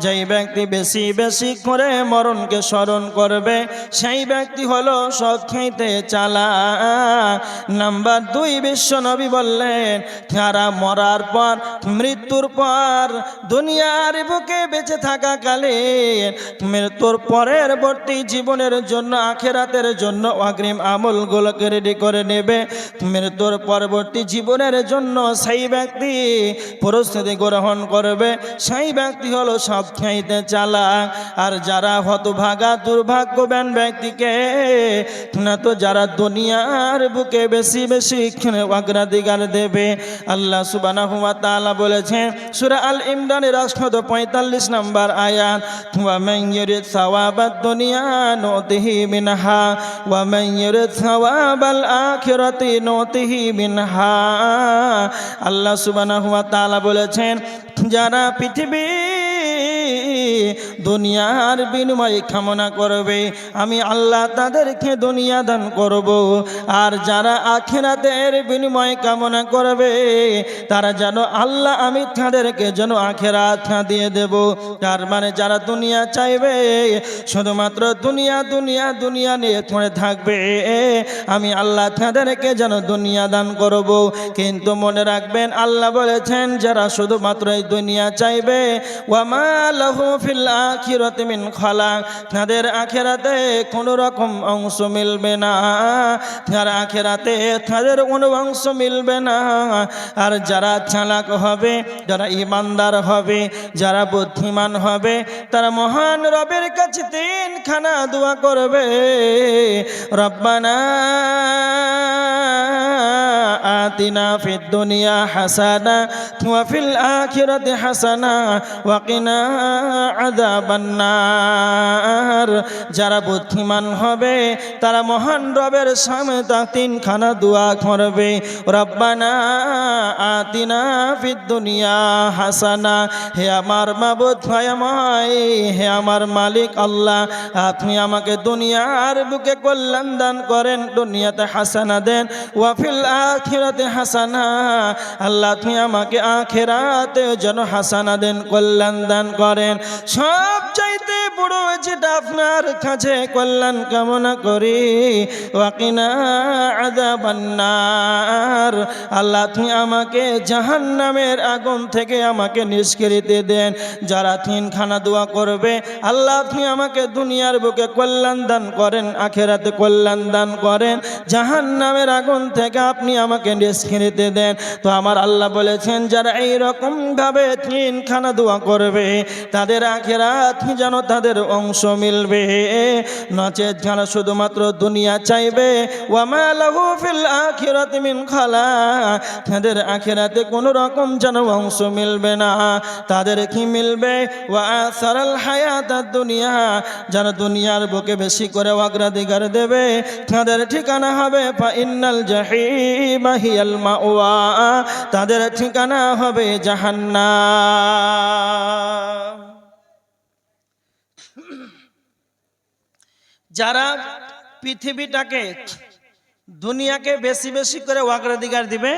যেই ব্যক্তি বেশি বেশি করে মরণকে স্মরণ করবে সেই ব্যক্তি হলো সৎ খাইতে চালাক। নাম্বার 2, বিশ্ব নবী বললেন যারা মরার পর মৃত্যুর পর দুনিয়ার বুকে বেঁচে থাকাকালীন মৃত্যুর পরবর্তী জীবনের জন্য আখিরাতের জন্য অগ্রিম আমলগুলোকে রেডি করে নেবে, মৃত্যুর পরবর্তী জীবনের জন্য সেই ব্যক্তি প্রস্তুতি গ্রহণ করবে, সেই ব্যক্তি হলো সবচাইতে চালাক। আর যারা হতভাগা দুর্ভাগ্যবান ব্যক্তিকে না তো যারা দুনিয়ার বুকে বেশি বেশি অগ্রাধিকার দেবে। আল্লাহ সুবহানাহু ওয়া তাআলা বলেছেন সূরা আল ইমরানের 145 নম্বর আয়াত, ওয়া মান ইউরিদ সাওয়াবাদ দুনিয়া নুতিহি মিনহা ওয়া মান ইউরিদ সাওয়াবাল আখিরাতি নুতিহি মিনহা। আল্লাহ সুবহানাহু ওয়া তাআলা বলেছেন যারা পৃথিবী দুনিয়ার বিনিময়ে কামনা করবে আমি আল্লাহ তাদেরকে দুনিয়া দান করব, আর যারা আখিরাতের বিনিময়ে কামনা করবে তারা যেন আল্লাহ আমি তাদেরকে যেন আখিরাত দিয়ে দেব। তার মানে যারা দুনিয়া চাইবে শুধুমাত্র দুনিয়া দুনিয়া দুনিয়া নিয়ে পড়ে থাকবে আমি আল্লাহ তাদেরকে যেন দুনিয়া দান করব। কিন্তু মনে রাখবেন আল্লাহ বলেছেন যারা শুধুমাত্র এই দুনিয়া চাইবে ওয়া মা লাহু ফিল আখিরাতি মিন খালাক, তাদের আখিরাতে কোনো রকম অংশ মিলবে না, যারা আখিরাতে তাদের কোনো অংশ মিলবে না। আর যারা চালাক হবে, যারা ইমানদার হবে, যারা বুদ্ধিমান হবে তারা মহান রবের কাছে 3খানা দোয়া করবে, রব্বানা আতিনা ফিদ দুনিয়া হাসানা ওয়া ফিল আখিরাতি হাসানা ওয়া কিনা আযাবান নার। যারা বুদ্ধিমান হবে তারা মহান রবের সামনে 3খানা দোয়া করবে, রব্বানা আতিনা ফিদ দুনিয়া হাসানা, হে আমার মাবুদ ভয়ময়, হে আমার মালিক আল্লাহ আপনি আমাকে দুনিয়ার বুকে কল্যাণ দান করেন, দুনিয়াতে হাসানা দেন, ওয়া ফিল আখিরাতে হাসানা, আল্লাহ আপনি আমাকে আখিরাতে যেন হাসানা দেন, কল্যাণ দান করেন। সব চাইতে বড় যেটা আপনার কাছে কল্যাণ কামনা করি, ওয়া কিনা আযাবান নার, আল্লাহ আপনি আমাকে জাহান্নামের আগুন থেকে আমাকে নিষ্কৃতি দেন। যারা 3খানা দোয়া করবে আল্লাহ আপনি আমাকে দুনিয়ার বুকে কল্যাণ দান করেন, আখিরাতে কল্যাণ দান করেন, জাহান্নামের আগুন থেকে আপনি আমাকে নিষ্কৃতি দেন। তো আমার আল্লাহ বলেছেন যারা এইরকম ভাবে 3খানা দোয়া করবে তাদের আখিরাত যেন তাদের অংশ মিলবে, নচেত যারা শুধুমাত্র দুনিয়া চাইবে ওয়া মা লাহু ফিল আখিরাতি মিন খালাক, তাদের আখিরাতে কোনো রকম যেন অংশ মিলবে না। তাদের কি মিলবে? ওয়া আসারাল হায়াতাদ দুনিয়া, যারা দুনিয়ার বুকে বেশি করে অগ্রাধিকার দেবে তাদের ঠিকানা হবে ফা ইন্নাল জাহিমা হিয়াল মাওয়া, তাদের ঠিকানা হবে জাহান্নাম। যারা পৃথিবীটাকে দুনিয়াকে বেশি বেশি করে অগ্রাধিকার দিবে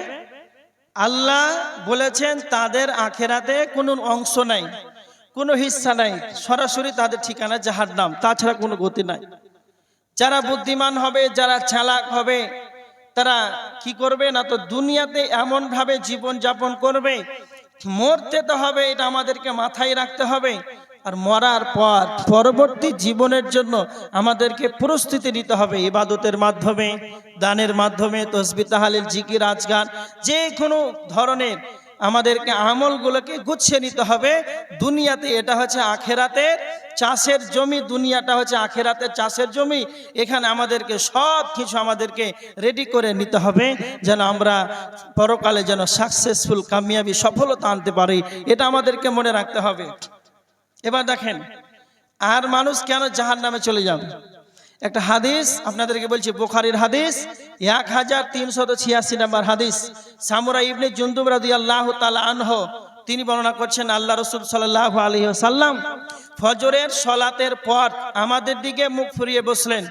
আল্লাহ বলেছেন তাদের আখিরাতে কোনো অংশ নাই, কোনো হিস্সা নাই, সরাসরি তাদের ঠিকানা জাহান্নাম, তাছাড়া কোনো গতি নাই। যারা বুদ্ধিমান হবে, যারা চালাক হবে তারা কি করবে না তো দুনিয়াতে এমন ভাবে জীবন যাপন করবে, মরতে তো হবে এটা আমাদেরকে মাথায় রাখতে হবে, আর মরার পর পরবর্তী জীবনের জন্য আমাদেরকে প্রস্তুতি নিতে হবে ইবাদতের মাধ্যমে, দানের মাধ্যমে, তসবিহ তাহলিল জিকির আজকার যে কোনো ধরনের আমাদেরকে আমলগুলোকে গুছিয়ে নিতে হবে। দুনিয়াতে এটা হচ্ছে আখেরাতের চাষের জমি, দুনিয়াটা হচ্ছে আখেরাতের চাষের জমি, এখানে আমাদেরকে সব কিছু আমাদেরকে রেডি করে নিতে হবে যেন আমরা পরকালে যেন সাকসেসফুল কামিয়াবি সফলতা আনতে পারি, এটা আমাদেরকে মনে রাখতে হবে। এবার দেখেন আর মানুষ কেন জাহান্নামে চলে যাবে। একটা হাদিস আপনাদেরকে বলছি, বুখারীর হাদিস 1386 নম্বর হাদিস। সামুরা ইবনে জুনদুব রাদিয়াল্লাহু তাআলা আনহু তিনি বর্ণনা করছেন আল্লাহ রাসূল সাল্লাল্লাহু আলাইহি ওয়াসাল্লাম ফজরের সালাতের পর আমাদের দিকে মুখ ফিরিয়ে বসলেন।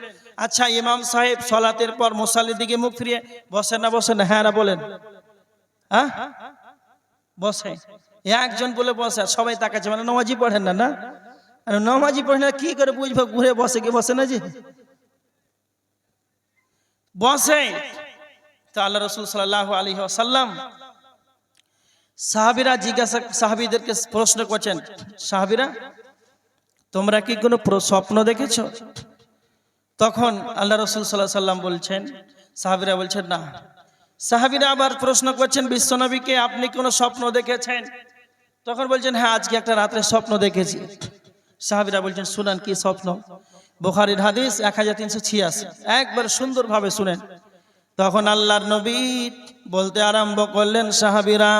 আচ্ছা ইমাম সাহেব সালাতের পর মুসাল্লির দিকে মুখ ফিরিয়ে বসেন না? বসেন না? হ্যাঁ না বলেন, হ্যাঁ বসে। একজন বলে বসে আর সবাই তাকাচ্ছে, মানে নামাজি পড়েন না, না আর নামাজি পড়েন না কি করে বুঝবো, ঘুরে বসে কি বসে না, যে বসে। তো আল্লাহ রসুল সাল্লাল্লাহু আলাইহি ওয়াসাল্লাম সাহাবীরা জিজ্ঞাসা, সাহাবীদেরকে প্রশ্ন করছেন, সাহাবীরা তোমরা কি কোনো স্বপ্ন দেখেছো? তখন আল্লাহ রসুল সাল্লাল্লাহু আলাইহি ওয়াসাল্লাম বলছেন, সাহাবীরা বলছেন না। সাহাবীরা আবার প্রশ্ন করছেন বিশ্বনবীকে, আপনি কোনো স্বপ্ন দেখেছেন? তখন বলছেন, হ্যাঁ আজকে একটা রাত্রে স্বপ্ন দেখেছি। সাহাবীরা বলছেন, শুনান কি স্বপ্ন? বুখারীর হাদিস 1386, একবার সুন্দরভাবে শুনেন। তখন আল্লাহর নবী বলতে আরম্ভ করলেন, সাহাবীরা,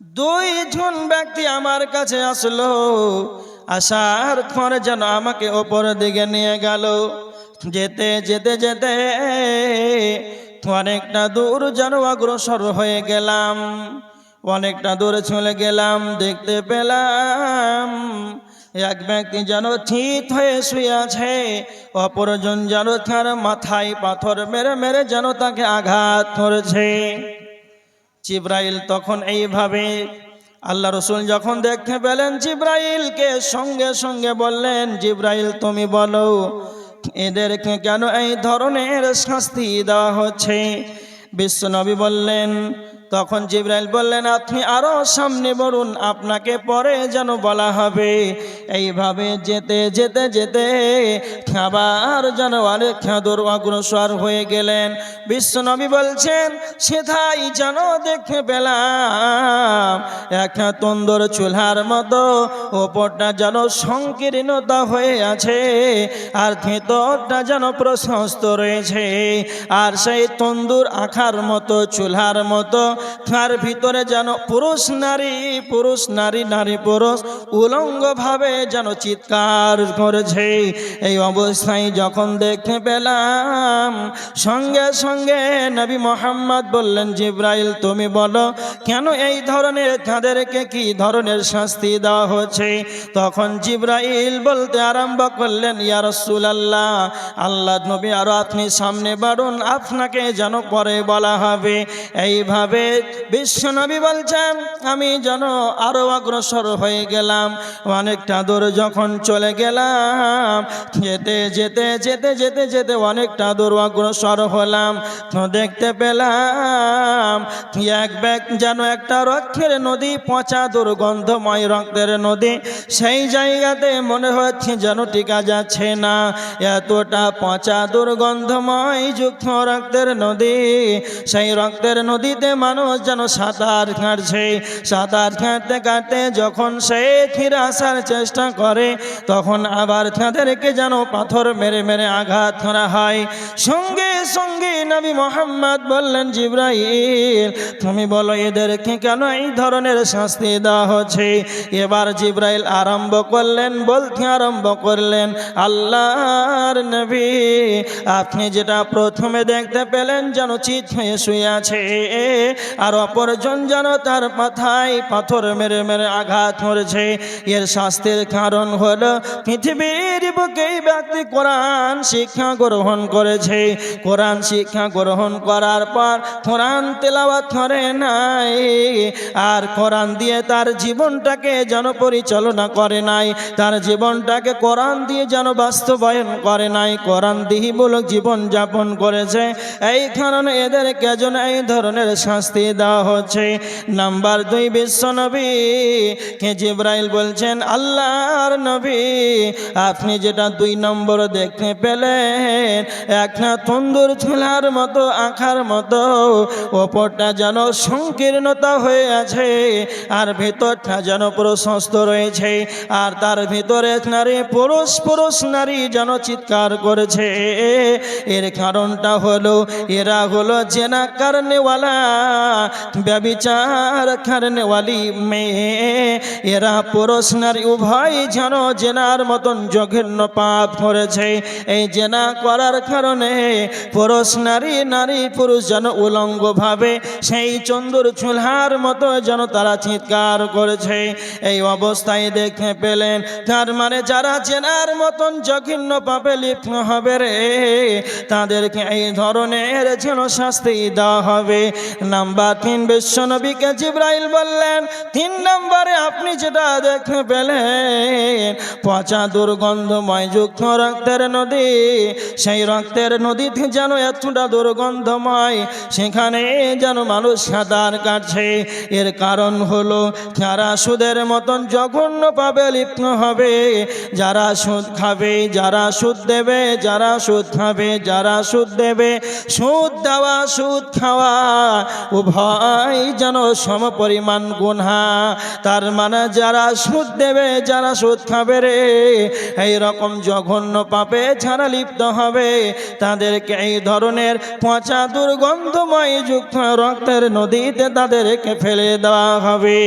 দুইজন ব্যক্তি আমার কাছে আসলো, আসার পরে যেন আমাকে ওপরের দিকে নিয়ে গেল। যেতে যেতে যেতে অনেকটা দূর যেন অগ্রসর হয়ে গেলাম, অনেকটা দূরে চলে গেলাম। দেখতে পেলাম এক ব্যক্তি যেন চিত হয়ে শুয়ে আছে, অপরজন যেন তার মাথায় পাথর মেরে মেরে যেন তাকে আঘাত করেছে। জিবরাইল তখন এইভাবে, আল্লাহ রসুল যখন দেখতে পেলেন জিবরাইলকে, সঙ্গে সঙ্গে বললেন, জিবরাইল তুমি বলো এদেরকে কেন এই ধরনের শাস্তি দেওয়া হচ্ছে? বিশ্বনবী বললেন, তখন জিবরাইল বললেন, আপনি আরো সামনে বলুন, আপনাকে পরে যেন বলা হবে। এইভাবে যেতে যেতে যেতে আবার যেন অনেক দূর অগ্রসর হয়ে গেলেন। বিশ্বনবী বলছেন, সেটাই যেন দেখতে পেলাম একটা তন্দুর চুলার মতো, ওপরটা যেন সংকীর্ণতা হয়ে আছে আর ভেতরটা যেন প্রশস্ত রয়েছে। আর সেই তন্দুর আখার মতো, চুলার মতো, তার ভিতরে যেন পুরুষ নারী, পুরুষ নারী, নারী পুরুষ উলঙ্গ ভাবে যেন চিৎকার করেছে। এই অবস্থায় যখন দেখতে পেলাম, সঙ্গে সঙ্গে নবী মোহাম্মদ বললেন, জিবরাইল তুমি বলো কেন এই ধরনের, তাদেরকে কি ধরনের শাস্তি দেওয়া হচ্ছে? তখন জিবরাইল বলতে আরম্ভ করলেন, ইয়া রাসূলুল্লাহ, আল্লাহ নবী আরো আপনি সামনে বাড়ুন, আপনাকে যেন পরে বলা হবে। এইভাবে বিশ্বনবী বলছেন, আমি যেন আরো অগ্রসর হয়ে গেলাম। অনেকটা দূর যখন চলে গেলাম, যেতে যেতে যেতে যেতে যেতে অনেকটা দূর অগ্রসর হলাম, তো দেখতে পেলাম এক ব্যক্তি যেন একটা রক্তের নদী, পচা দুর্গন্ধময় রক্তের নদী, সেই জায়গাতে মনে হচ্ছে যেন টিকা যাচ্ছে না, এতটা পচা দুর্গন্ধময় যুক্ত রক্তের নদী। সেই রক্তের নদীতে মানুষ যেন সাঁতার কাটছে। সাঁতার কাটতে কাটতে যখন সে ফিরে আসার চেষ্টা করে, তখন আবার তাদেরকে যেন পাথর মেরে মেরে আঘাত করা হয়। সঙ্গে সঙ্গে নবী মোহাম্মদ বললেন, জিবরাইল তুমি বলো এদেরকে কেন এই ধরনের শাস্তি দেওয়া হচ্ছে? এবার জিবরাইল আরম্ভ করলেন, বলতে আরম্ভ করলেন, আল্লাহর নবী, আপনি যেটা প্রথমে দেখতে পেলেন যেন চিত হয়ে শুয়ে আছে, আর অপরজন যেন তার মাথায় পাথর মেরে মেরে আঘাত করেছে, এর শাস্তির কারণ হলো পৃথিবীর বুকে ব্যক্তি কোরআন শিক্ষা গ্রহণ করেছে। কোরআন শিক্ষা গ্রহণ করার পর কোরআন তেলাওয়াত করে নাই, আর কোরআন দিয়ে তার জীবনটাকে যেন পরিচালনা করে নাই, তার জীবনটাকে কোরআন দিয়ে যেন বাস্তবায়ন করে নাই, কোরআন দিহিমূলক জীবন যাপন করেছে। এই কারণে এদেরকে যেন এই ধরনের শাস্তি দেওয়া হচ্ছে। নাম্বার 2, বিশ্বনবী কে জিবরাইল বলছেন, আল্লাহর নবী, আপনি যেটা 2 নম্বর দেখতে পেলেন, একটা তন্দুর চুলার মতো, আখার মতো, ওপরটা যেন সংকীর্ণতা হয়ে আছে আর ভেতরটা যেন প্রশস্ত রয়েছে, আর তার ভিতরে নারী পুরুষ, পুরুষ নারী যেন চিৎকার করেছে। এর কারণটা হলো এরা হলো জেনা করনেওয়ালা, ব্যভিচার করনেওয়ালি মেয়ে। এরা পুরুষ নারী উভয় যেন জেনার মতন জঘন্য পাপ করেছে। এই জেনা করার কারণে পুরুষ নারী, নারী পুরুষ যেন উলঙ্গ ভাবে সেই চন্দুর চুলহার মতো যেন তারা চিৎকার করেছে। এই অবস্থায় দেখতে পেলেন, তার মানে যারা জেনার মতন জঘন্য পাপে লিপ্ত হবে রে, তাদেরকে এই ধরনের যেন শাস্তি দেওয়া হবে। নাম্বার 3 বিশ্বনবীকে জিবরাইল বললেন 3 নম্বরে আপনি যেটা দেখতে পেলেন পচা দুর্গন্ধময় যুক্ত রক্তের নদী, সেই রক্তের নদীতে যেন এতটা দুর্গন্ধময়, সেখানে যেন মানুষ সাঁতার কাটছে। এর কারণ হলো যারা সুদের মতন জঘন্য পাবে লিপ্ত হবে, যারা সুদ খাবে, যারা সুদ দেবে, যারা সুদ খাবে, যারা সুদ দেবে, সুদ দেওয়া সুদ খাওয়া উভয় যেন সমপরিমাণ গুনাহ। তার মানে যারা সুদ দেবে, যারা সুদ খাবে রে, এই রকম জঘন্য পাপে যারা লিপ্ত হবে তাদেরকে এই ধরনের পচা দুর্গন্ধময় যুক্ত রক্তের নদীতে তাদেরকে ফেলে দেওয়া হবে।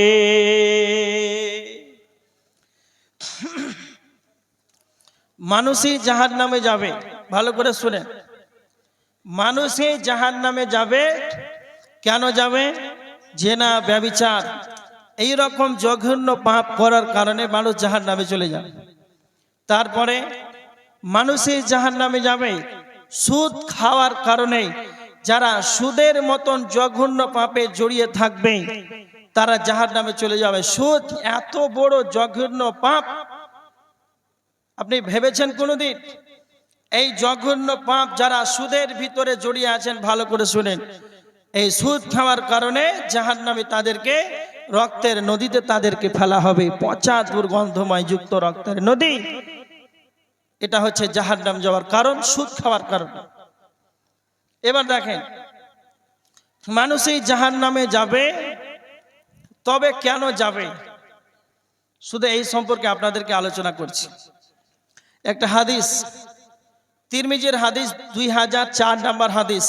মানুষই জাহান্নামে যাবে, ভালো করে শুনেন, মানুষই জাহান্নামে যাবে। কেন যাবে? জেনা, ব্যভিচার, এই রকম জঘন্য পাপ করার কারণে মানুষ জাহান্নামে চলে যাবে। তারপরে মানুষই জাহান্নামে যাবে সুদ খাওয়ার কারণে। যারা সুদের মতন জঘন্য পাপে জড়িয়ে থাকবে তারা জাহান্নামে চলে যাবে। সুদ এত বড় জঘন্য পাপ, আপনি ভেবেছেন কোনোদিন? এই জঘন্য পাপ যারা সুদের ভিতরে জড়িয়ে আছেন, ভালো করে শুনেন, এই সুদ খাওয়ার কারণে জাহান্নামে তাদেরকে রক্তের নদীতে তাদেরকে ফেলা হবে। পচা দুর্গন্ধময় যুক্ত রক্তের নদী, এটা হচ্ছে জাহান্নাম যাওয়ার কারণ, সুদ খাওয়ার কারণ। এবার দেখেন, মানুষই জাহান্নামে যাবে, তবে কেন যাবে? শুধু এই সম্পর্কে আপনাদেরকে আলোচনা করছি। একটা হাদিস, তিরমিজির হাদিস 2004 নম্বর হাদিস।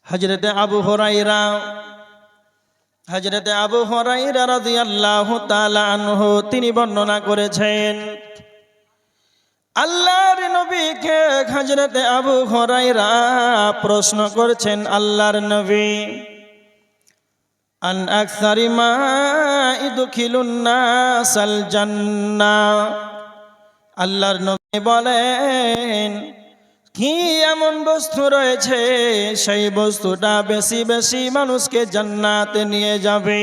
হযরতে আবু হুরায়রা রাদিয়াল্লাহু তাআলা আনহু তিনি বর্ণনা করেছেন, আল্লাহর নবীকে হযরতে আবু হুরায়রা প্রশ্ন করছেন, আল্লাহর নবী, আন আকসারি মা ইদখিলুন নাসাল জান্নাহ। আল্লাহর নবী বলেন, কি এমন বস্তু রয়েছে সেই বস্তুটা বেশি বেশি মানুষকে জান্নাতে নিয়ে যাবে?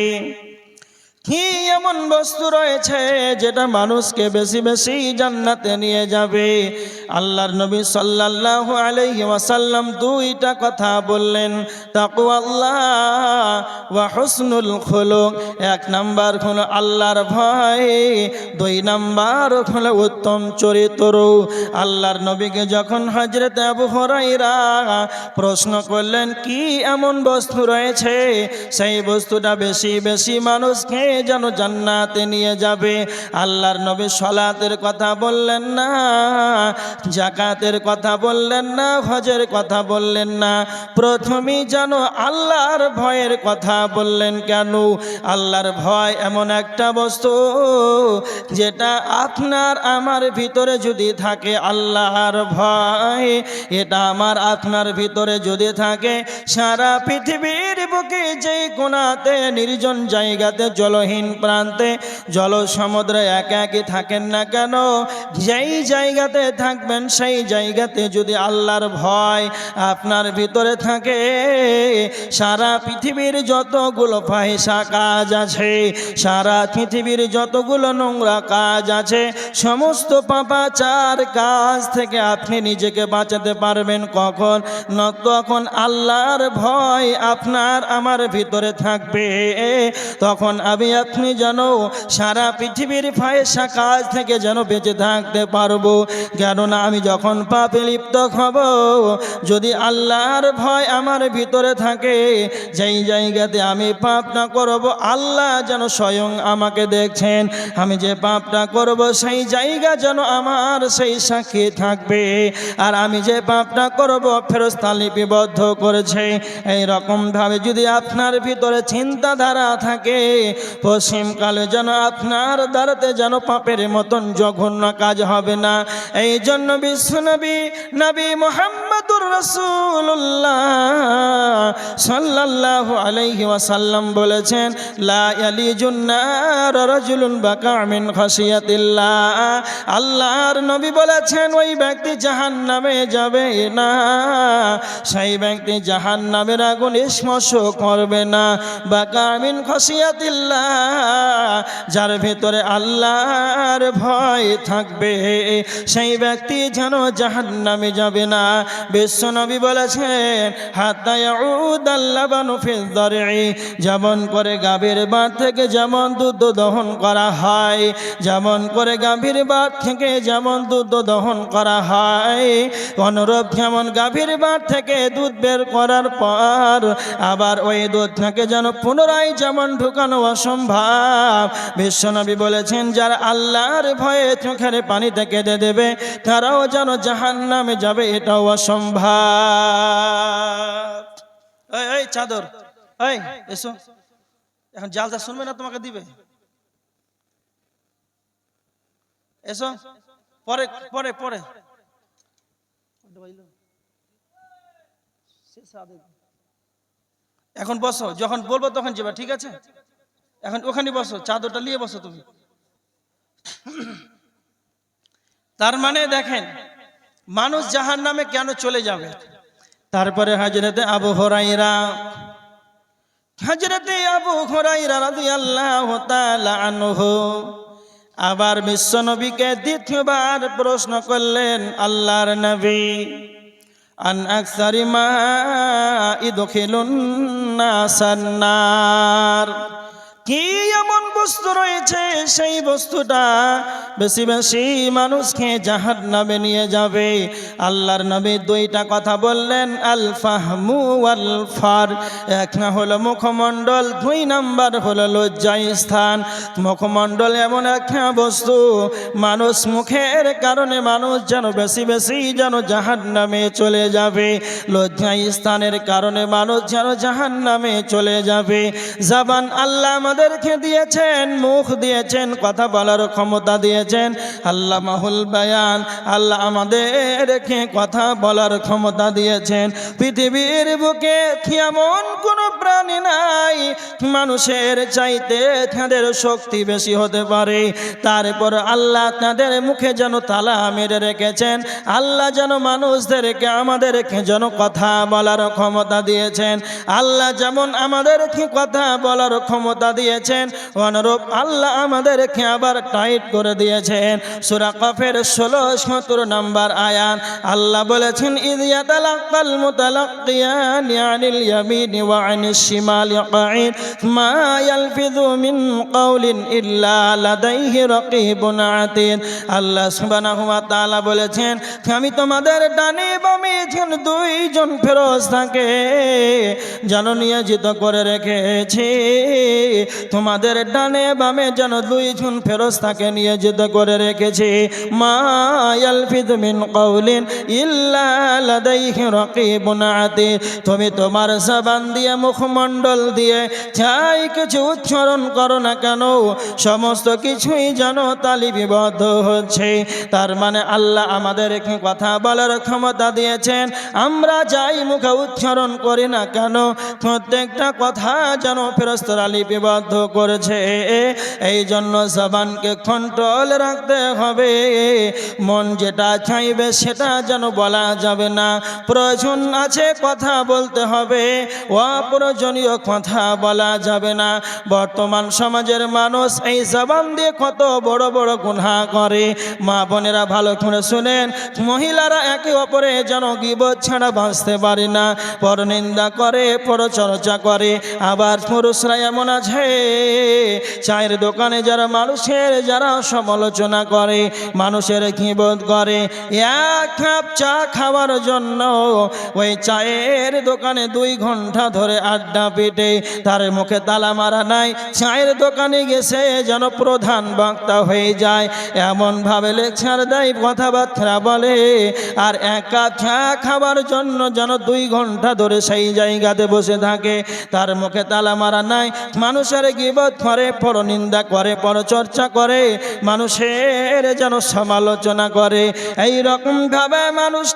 কি এমন বস্তু রয়েছে যেটা মানুষকে বেশি বেশি জান্নাতে নিয়ে যাবে? আল্লাহর নবী সাল্লাল্লাহু আলাইহি ওয়াসাল্লাম দুইটা কথা বললেন, তাকওয়াল্লাহ ওয়া হুসনুল খুলুক। এক নাম্বার হলো আল্লাহর ভয়, দুই নাম্বার হলো উত্তম চরিত্র। আল্লাহর নবীকে যখন হযরত আবু হুরায়রা প্রশ্ন করলেন কি এমন বস্তু রয়েছে সেই বস্তুটা বেশি বেশি মানুষকে যেন জান্নাতে নিয়ে যাবে, আল্লাহর নবী সালাতের কথা বললেন না, যাকাতের কথা বললেন না, হজের কথা বললেন না, প্রথমেই যেন আল্লাহর ভয়ের কথা বললেন। কেন? আল্লাহর ভয় এমন একটা বস্তু যেটা আপনার আমার ভিতরে যদি থাকে, আল্লাহর ভয় এটা আমার আপনার ভিতরে যদি থাকে, সারা পৃথিবীর বুকে যে কোণাতে নির্জন জায়গাতে জলহীন প্রান্তে জল সমুদ্রে একাকী থাকেন না কেন, যেই জায়গাতে থাকবেন সেই জায়গাতে যদি আল্লাহর ভয় আপনার ভিতরে থাকে, সারা পৃথিবীর যতগুলো ফাহিশা কাজ আছে, সারা পৃথিবীর যতগুলো নোংরা কাজ আছে, সমস্ত পাপাচার কাজ থেকে আপনি নিজেকে বাঁচাতে পারবেন। কখন? না তখন আল্লাহর ভয় আপনার আমার ভিতরে থাকবে, তখন আমি আপনি যেন সারা পৃথিবীর ফাহিশা কাজ থেকে যেন বেঁচে থাকতে পারবো। কেননা আমি যখন পাপে লিপ্ত হব, যদি আল্লাহর ভয় আমার ভিতরে থাকে, যেই জায়গাতে আমি পাপটা করব আল্লাহ যেন স্বয়ং আমাকে দেখছেন, আমি যে পাপটা করব সেই জায়গা যেন আমার সেই সাক্ষী থাকবে, আর আমি যে পাপটা করব ফেরেশতা লিপিবদ্ধ করেছে। এই রকম ভাবে যদি আপনার ভিতরে চিন্তাধারা থাকে, পশ্চিমকালে যেন আপনার দ্বারাতে যেন পাপের মতন জঘন্য কাজ হবে না। এই জন্য বিশ্বনবী নবী মুহাম্মদুর রাসূলুল্লাহ সাল্লাল্লাহু আলাইহি ওয়াসাল্লাম বলেছেন, লা ইয়ালিজুন নার রাজুলুন বাকা মিন খাশিয়াতিল্লাহ। আল্লাহর নবী বলেছেন, ওই ব্যক্তি জাহান্নামে যাবে না, সেই ব্যক্তি জাহান্নামের আগুন স্পর্শ করবে না। বাকা মিন খাশিয়াতিল্লাহ, যার ভিতরে আল্লাহর ভয় থাকবে সেই ব্যক্তি যেন জাহান্নামে যাবে না। বিশ্বনবী বলেছেন, হাত্তা ইয়াউদাল লাবানু ফিল দার'i, যেমন করে গাভীর বাট থেকে যেমন দুধ দহন করা হয়, যেমন করে গাভীর বাট থেকে যেমন দুধ দহন করা হয়, অনুরূপ যেমন গাভীর বাট থেকে দুধ বের করার পর আবার ওই দুধ থেকে যেন পুনরায় যেমন ঢুকানো অসম্ভব। বিশ্বনবী বলেছেন, যারা আল্লাহর ভয়ে চোখের পানিতে কেঁদে দেবে তারাও যেন জাহান্নামে যাবে, এটাও অসম্ভব। এই চাদর, এই এসো, এখন জালসা শুনবে না, তোমাকে দিবে, এসো পরে পরে পরে এখন বসো, যখন বলবো তখন যাবে, ঠিক আছে? এখন ওখানে বসো, চাদরটা নিয়ে বসো তুমি। তার মানে দেখেন মানুষ জাহান্নামে কেন চলে যাবে। তারপরে হযরতে আবু হুরায়রা রাদিয়াল্লাহু তাআলা আনহু আবার বিশ্বনবীকে দ্বিতীয়বার প্রশ্ন করলেন, আল্লাহর নবী, আন আকসারি মা ইদখিলুন নাসান নার, কি এমন বস্তু রয়েছে সেই বস্তুটা বেশি বেশি মানুষকে জাহান্নামে নিয়ে যাবে। আল্লাহর নবী দুইটা কথা বললেন, আল ফাহমু ওয়াল ফার, এক না হলো মুখমণ্ডল, দুই নাম্বার হলো লজ্জাস্থান। মুখমণ্ডল এমন একটা বস্তু, মানুষ মুখের কারণে মানুষ যেন বেশি বেশি যেন জাহান্নামে চলে যাবে, লজ্জাস্থানের কারণে মানুষ যেন জাহান্নামে চলে যাবে। জবান আল্লাহ আমাদেরকে দিয়েছেন, মুখ দিয়েছেন, কথা বলার ক্ষমতা দিয়েছেন, আল্লাহ মাহুল বায়ান, আল্লাহ আমাদেরকে কথা বলার ক্ষমতা দিয়েছেন। পৃথিবীর বুকে এমন কোন প্রাণী নাই মানুষের চাইতে তাদের শক্তি বেশি হতে পারে, তারপর আল্লাহ তাদের মুখে যেন তালা মেরে রেখেছেন। আল্লাহ যেন মানুষদেরকে আমাদেরকে যেন কথা বলার ক্ষমতা দিয়েছেন। আল্লাহ যেমন আমাদেরকে কথা বলার ক্ষমতা দিয়েছেন, অনুরূপ আল্লাহ আমাদেরকে আবার টাইট করে দিয়েছেন। সূরা কাফের 16-17 নম্বর আয়াত আল্লাহ বলেছেন, ইয ইয়াতালাক্কাল মুতালাক্কিয়ানি আনিল ইয়ামিনি ওয়া আনিশ শিমালি কাঈদ মা ইয়ালফিযু মিন কাওলিন ইল্লা লাদাইহি রাকীবুন আতীদ। আল্লাহ সুবহানাহু ওয়া তাআলা বলেছেন, আমি তোমাদের ডানে বামে যেন দুইজন ফেরেশতাকে যেন নিয়োজিত করে রেখেছি, তোমাদের ডানে বামে যেন দুইজন ফেরেশতাকে নিয়োজিত করে রেখেছি। মা ইয়ালফিযু মিন কাওলিন ইল্লা লাদাইহি রাকীবুন আতীদ, তুমি তোমার জবান দিয়ে মুখমণ্ডল দিয়ে যাই কিছু উচ্চারণ করো না কেন সমস্ত কিছুই যেন তালিবিবদ্ধ হচ্ছে। তার মানে আল্লাহ আমাদেরকে কথা বলার ক্ষমতা দিয়েছেন, আমরা যাই মুখে উচ্চারণ করি না কেন প্রত্যেকটা কথা যেন ফেরেশতারা লিপিবদ্ধ করেছে। এই জন্য জবানকে কন্ট্রোল রাখতে হবে, মন যেটা চাইবে সেটা যেন বলা যাবে না, প্রয়োজন আছে কথা বলতে হবে, অপ্রয়োজনীয় কথা বলা যাবে না। বর্তমান সমাজের মানুষ এই জবান দিয়ে কত বড় বড় গুনাহ করে। মা বোনেরা ভালো করে শুনেন, মহিলারা একে অপরে যেন গীবত ছাড়া বাঁচতে পারে না, পরনিন্দা করে, পরচর্চা করে। আবার পুরুষরা এমন আছে চায়ের দোকানে যারা মানুষের যারা সমালোচনা করে, মানুষের গীবত করে, এক কাপ চা খাওয়ার জন্য ওই চায়ের দোকানে 2 ঘন্টা ধরে আড্ডা পিটে, তার মুখে তালা মারা নাই, চায়ের দোকানে গেছে যেন প্রধান বক্তা হয়ে যায়, এমন ভাবে লেকচার দেয়, কথাবার্তা বলে, আর এক কাপ চা খাওয়ার জন্য যেন 2 ঘন্টা ধরে সেই জায়গাতে বসে থাকে, তার মুখে তালা মারা নাই, মানুষের মানুষের গীবত করে, পরনিন্দা করে, পরচর্চা করে, মানুষের যেন সমালোচনা করে। এই রকম ভাবে মানুষ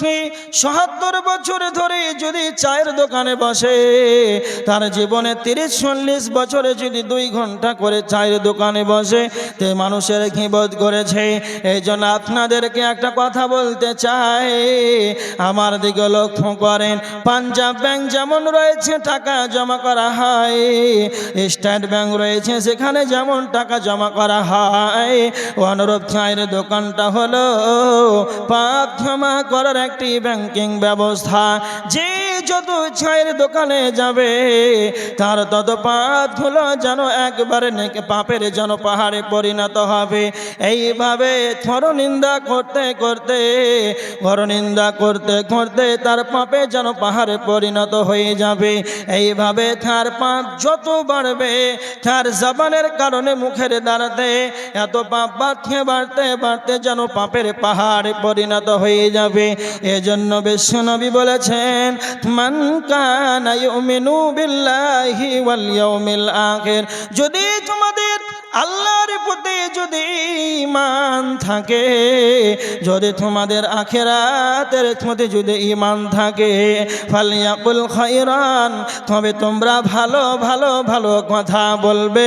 ৭৭ বছর ধরে যদি চায়ের দোকানে বসে, তার জীবনে ৩০-৪০ বছরে যদি 2 ঘন্টা করে চায়ের দোকানে বসে, তে মানুষের গীবত করেছে। এই জন্য আপনাদেরকে একটা কথা বলতে চাই, আমার দিকে লক্ষ্য করেন। পাঞ্জাব ব্যাংক যেমন রয়েছে টাকা জমা করা হয়, স্টেট ব্যাংক রয়েছে সেখানে যেমন টাকা জমা করা হয়, অনুরূপ চায়ের দোকানটা হলো পাপ ক্ষমা করার একটি ব্যাংকিং ব্যবস্থা। যে যত চায়ের দোকানে যাবে তার তত পাপগুলো যেন একবারে নেকি পাপের যেন পাহাড়ে পরিণত হবে। এইভাবে পরনিন্দা করতে করতে, পরনিন্দা করতে করতে তার পাপে যেন পাহাড়ে পরিণত হয়ে যাবে। এইভাবে তার পাপ যত বাড়বে, তার জবানের কারণে মুখের দ্বারাতে এত পাপ বাড়তে বাড়তে বাড়তে যেন পাপের পাহাড়ে পরিণত হয়ে যাবে। এজন্য বিশ্বনবী বলেছেন, মান কানা ইউমিনু বিল্লাহি ওয়াল ইয়াউমিল আখির, যদি তোমাদের আল্লাহর প্রতি যদি ঈমান থাকে, যদি তোমাদের আখিরাতের প্রতি যদি ঈমান থাকে, ফালিয়াকুল খায়রান, তবে তোমরা ভালো ভালো ভালো কথা বলবে।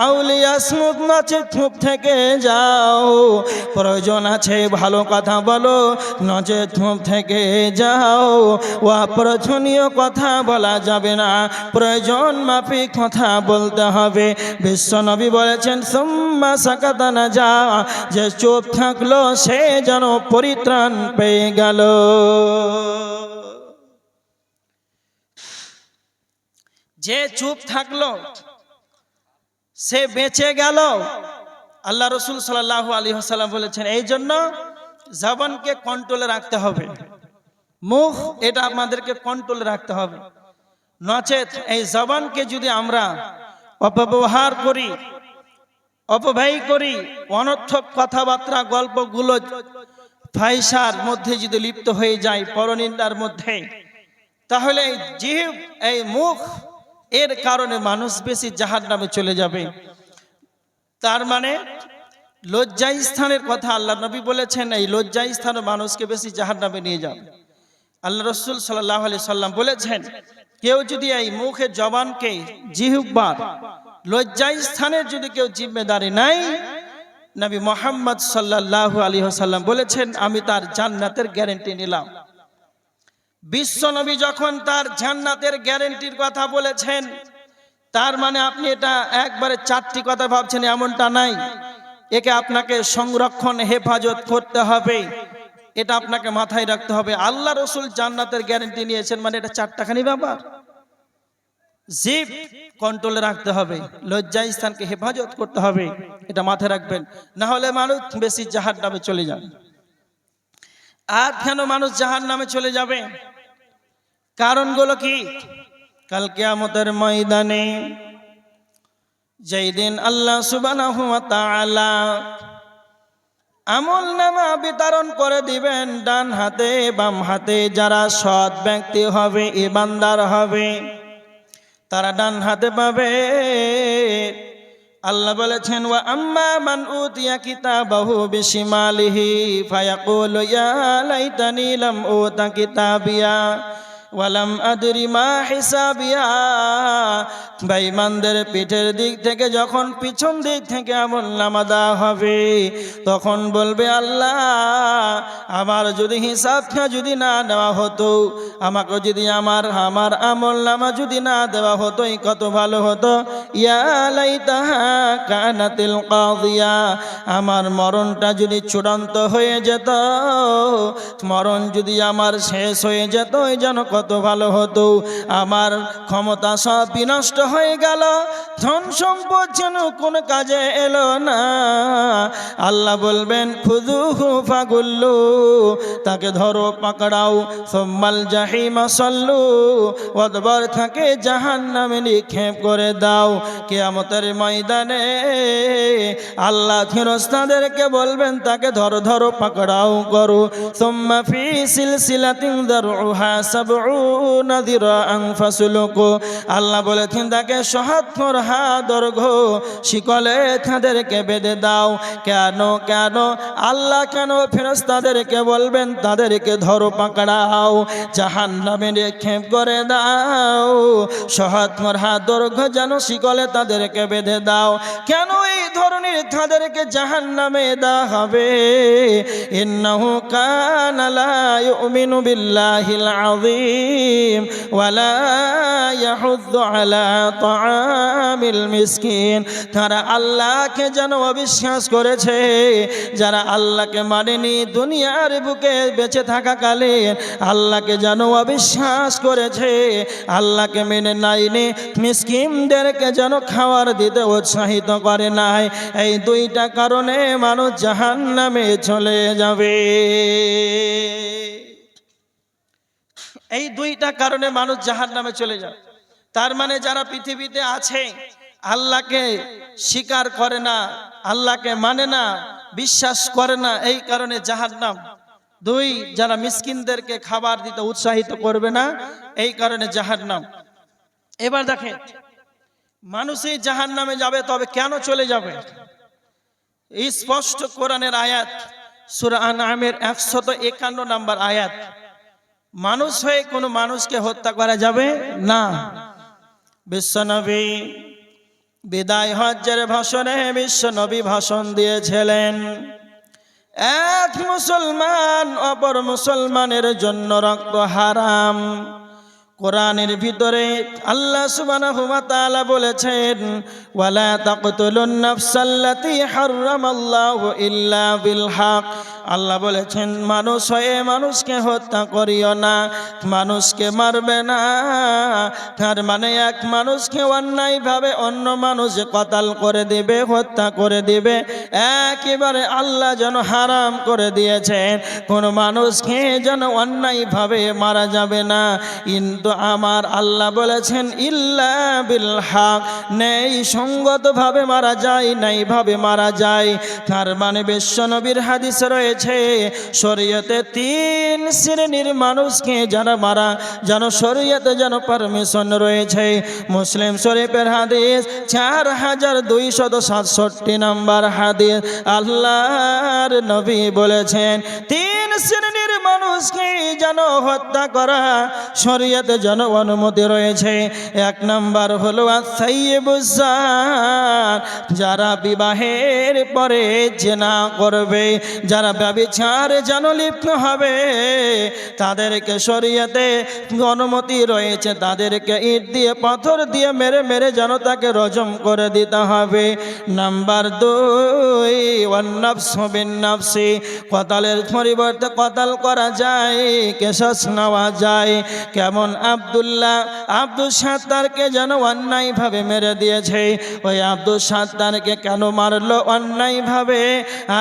আউলিয়াসমুত, নচেত চুপ থেকে যাও। প্রয়োজন আছে ভালো কথা বলো, নচেত চুপ থেকে যাও। ও অপ্রয়োজনীয় কথা বলা যাবে না, প্রয়োজন মাফিক কথা বলতে হবে। বিশ্বনবী বলেছেন, সুম্মা সাকাতা নাজা, যে চুপ থাকলো সে যেন পরিত্রাণ পেয়ে গেল। যে চুপ থাকলো সে বেঁচে গেল। আল্লাহ রসুল সাল্লাল্লাহু আলাইহি ওয়াসাল্লাম বলেছেন, এই জন্য জবানকে কন্ট্রোলে রাখতে হবে, মুখ এটা আমাদেরকে কন্ট্রোলে রাখতে হবে। নচেত এই জবানকে যদি আমরা অপব্যবহার করি, অপব্যয় করি, অনর্থক কথাবার্তা গল্পগুলো ফাহিশার মধ্যে যদি লিপ্ত হয়ে যায়, পরনিন্দার মধ্যে, তাহলে জিহ্ব এই মুখ এর কারণে মানুষ বেশি জাহান্নামে চলে যাবে। তার মানে লজ্জাস্থানের কথা আল্লাহ নবী বলেছেন, এই লজ্জাস্থানে মানুষকে বেশি জাহান্নামে নিয়ে যাবে। আল্লাহ রসুল সাল্লাল্লাহু আলাইহি সাল্লাম বলেছেন, কেউ যদি এই মুখের জবানকে জিহ্বার লজ্জাস্থানের যদি কেউ জিম্মেদারি নাই, নবী মুহাম্মদ সাল্লাল্লাহু আলাইহি ওয়াসাল্লাম বলেছেন, আমি তার জান্নাতের গ্যারান্টি নিলাম। বিশ্ব নবী যখন তার জান্নাতের গ্যারান্টির কথা বলেছেন, তার মানে আপনি এটা একবারে 4টি কথা ভাবছেন এমনটা নাই। একে আপনাকে সংরক্ষণ হেফাজত করতে হবে, এটা আপনাকে মাথায় রাখতে হবে। আল্লাহ রসুল জান্নাতের গ্যারান্টি নিয়েছেন মানে এটা 4টাখানি ব্যাপার। জিভ কন্ট্রোলে রাখতে হবে, লজ্জাস্থানকে হেফাজত করতে হবে, এটা মাথায় রাখবেন। না হলে মানুষ বেশি জাহান্নামে চলে যাবে। আর কেন মানুষ জাহান্নামে চলে যাবে, কারণগুলো কি? কাল কিয়ামতের ময়দানে যেই দিন আল্লাহ সুবহানাহু ওয়া তাআলা আমলনামা বিতরণ করে দিবেন ডান হাতে বাম হাতে, যারা সৎ ব্যক্তি হবে, ঈমানদার হবে, তারা ডান হাতে পাবে। আল্লাহ বলেছেন, ওয়া আম্মা মান উতিয়া কিতাবাহু বিশিমালিহি ফায়াকুলু ইয়া লাইতানি লাম উতা কিতাবিয়া ওয়ালাম আদরি মা হিসাবিয়া। বেঈমানদের পিঠের দিক থেকে যখন পিছন দিক থেকে আমলনামা দেওয়া হবে, তখন বলবে, আল্লাহ আমার যদি হিসাবটা যদি না দেওয়া হতো, আমাকে যদি আমার আমলনামা যদি না দেওয়া হতো, কত ভালো হতো। ইয়া লাইতাহা কানাতিল কাদিয়া, আমার মরণটা যদি চূড়ান্ত হয়ে যেত, মরণ যদি আমার শেষ হয়ে যেত, যেন কত ভালো হতো। আমার ক্ষমতা সব বিনষ্ট হয়ে গেল, ধন সম্পদ যেন কোনো কাজে এলো না। আল্লাহ বলবেন, খুযুহু ফাগুল্লু, তাকে ধরো পাকড়াও, সুম্মাল জাহিমা সাল্লু, অতঃপর তাকে জাহান্নামে নিক্ষেপ করে দাও। কিয়ামতের ময়দানে আল্লাহ ফেরেশতাদেরকে বলবেন, তাকে ধরো ধরো পাকড়াও করো। সুম্মা ফি সিলসিলাতিন দারউহা সাবউনা যিরাআন ফাসলুকু, আল্লাহ বলেছেন ফেরেশতাকে ৭০ হাত দৈর্ঘ্য শিকলে তাদেরকে বেঁধে দাও। কেন কেন আল্লাহ কেন ফেরেশতাদেরকে বলবেন তাদেরকে ধরো পাকড়াও, জাহান্নামে নিক্ষেপ করে দাও। ৭০ হাত দৈর্ঘ্য যেন শিকলে তাদেরকে বেঁধে দাও। কেন এই ধরনের তাদেরকে জাহান্নামে দেওয়া হবে? ইন্নাহু কানা লা ইউমিনু বিল্লাহিল আযীম ওয়া লা ইয়াহুদ্দু আলা তাআমিল মিসকিন। তারা আল্লাহকে যেন অবিশ্বাস করেছে, যারা আল্লাহকে মানেনি দুনিয়ার বুকে বেঁচে থাকাকালীন আল্লাহকে যেন অবিশ্বাস করেছে, আল্লাহকে মেনে নাইনি, মিসকিনদেরকে যেন খাবার দিতে উৎসাহিত করে নাই। এই দুইটা কারণে মানুষ জাহান্নামে চলে যাবে। এই দুইটা কারণে মানুষ জাহান্নামে চলে যাবে। তার মানে যারা পৃথিবীতে আছে আল্লাহকে স্বীকার করে না, আল্লাহকে মানে না, বিশ্বাস করে না, এই কারণে জাহান্নাম। দুই, যারা মিসকিনদেরকে খাবার দিতে উৎসাহিত করবে না, এই কারণে জাহান্নাম। এবার দেখেন মানুষ এই জাহান্নামে যাবে, তবে কেন চলে যাবে? এই স্পষ্ট কোরআনের আয়াত, সূরা আনআমের 151 নম্বর আয়াত। মানুষ হয়ে কোনো মানুষকে হত্যা করা যাবে না। বিশ্বনবী বিদায় হজ্জের ভাষণে বিশ্বনবী ভাষণ দিয়েছিলেন, এক মুসলমান অপর মুসলমানের জন্য রক্ত হারাম। কোরআনের ভিতরে আল্লাহ সুবহানাহু ওয়া তাআলা বলেছেন, ওয়ালা তাকতুলুন নাফসাল্লাতী হারামাল্লাহু ইল্লা বিল হক। আল্লাহ বলেছেন মানুষ হয়ে মানুষকে হত্যা করিও না, মানুষকে মারবে না। তার মানে এক মানুষকে অন্যায়ভাবে অন্য মানুষ কতল করে দিবে, হত্যা করে দিবে, একেবারে আল্লাহ যেন হারাম করে দিয়েছেন। কোন মানুষকে যেন অন্যায়ভাবে মারা যাবে না। কিন্তু আমার আল্লাহ বলেছেন ইল্লা বিল হক, নেই সঙ্গতভাবে মারা যায়, নাই ভাবে মারা যায়। তার মানে বিশ্বনবীর হাদিস রয়েছে শরীয়তে ৩ শ্রেণীর মানুষকে যারা মারা যেন শরীয়তে যেন পারমিশন রয়েছে। মুসলিম শরীফের হাদিস 4267 নম্বর হাদিস। আল্লাহর নবী বলেছেন ৩ শ্রেণীর মানুষকে যেন হত্যা করা শরীয়তে যেন অনুমতি রয়েছে। ১ নম্বর হলো আস-সাইয়্যিবুজ-জান, যারা বিবাহের পরে জিনা করবে, যারা ব্যভিচারে যেন লিপ্ত হবে, তাদেরকে শরীয়তে অনুমতি রয়েছে, তাদেরকে ইট দিয়ে পাথর দিয়ে মেরে মেরে যেন তাকে রজম করে দিতে হবে। নাম্বার ২ ওয়ান-নাফসু বিন-নাফসি, কতলের পরিবর্তে কতল করা যায়, কেসাস নেওয়া যায়। কেমন আব্দুল সাত্তারকে যেন অন্যায়ভাবে মেরে দিয়েছে, ওই আব্দুল সাত্তারকে কেন মারলো অন্যায়ভাবে?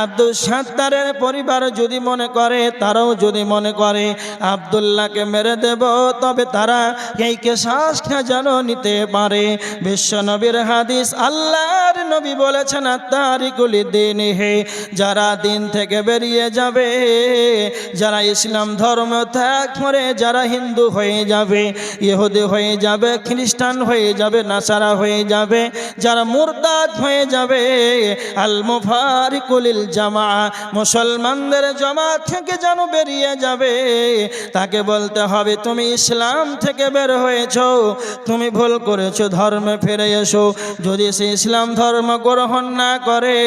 আব্দুল সাত্তারের পরিবার যদি মনে করে, তারাও যদি মনে করে আব্দুল্লাহকে মেরে দেব, তবে তারা এই কেসাসটা যেন নিতে পারে। বিশ্বনবীর হাদিস, আল্লাহর নবী বলেছেন আত-তারিকু লিদ্দীনিহি, যারা দিন থেকে বেরিয়ে যাবে, যারা ইসলাম ধর্ম ত্যাগ করে যারা হিন্দু হয়ে যাবে, ইহুদি হয়ে যাবে, খ্রিস্টান হয়ে যাবে, নাসারা হয়ে যাবে, যারা মুরতাদ হয়ে যাবে, আল মুফারিকু লিল জামা, মুসলমানদের জামাত থেকে যেন বেরিয়ে যাবে, তাকে বলতে হবে তুমি ইসলাম থেকে বের হয়েছো, তুমি ভুল করেছো, ধর্মে ফিরে এসো। যদি সে ইসলাম ধর্ম গ্রহণ না করে,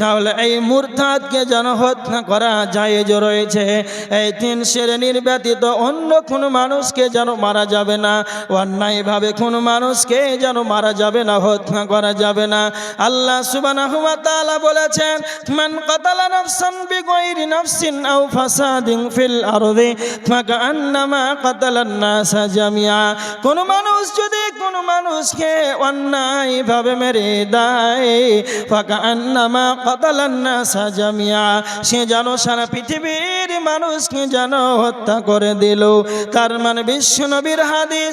তাহলে এই মুরতাদকে যেন হত্যা করা জায়েজ রয়েছে। এই ৩ শ্রেণীর ব্যতীত অন্য কোনো মানুষকে যেন মারা যাবে না, অন্যায়ভাবে কোনো মানুষকে যেন মারা যাবে না, হত্যা করা যাবে না। আল্লাহ সুবহানাহু ওয়া তাআলা বলেছেন, মান কাতালা নাফসান বিগাইরি নাফসিন আও ফাসাদিন ফিল আরদি ফাকান্নামা কাতালান নাসা জামিআ। কোন মানুষ যদি কোন মানুষকে অন্যায়ভাবে মেরে দেয়, ফাকান্নামা কাতালান নাসা জামিআ, সে যেন সারা পৃথিবীর মানুষকে যেন হত্যা করে দিল। তার মানে বিশ্ব নবীর হাদিস,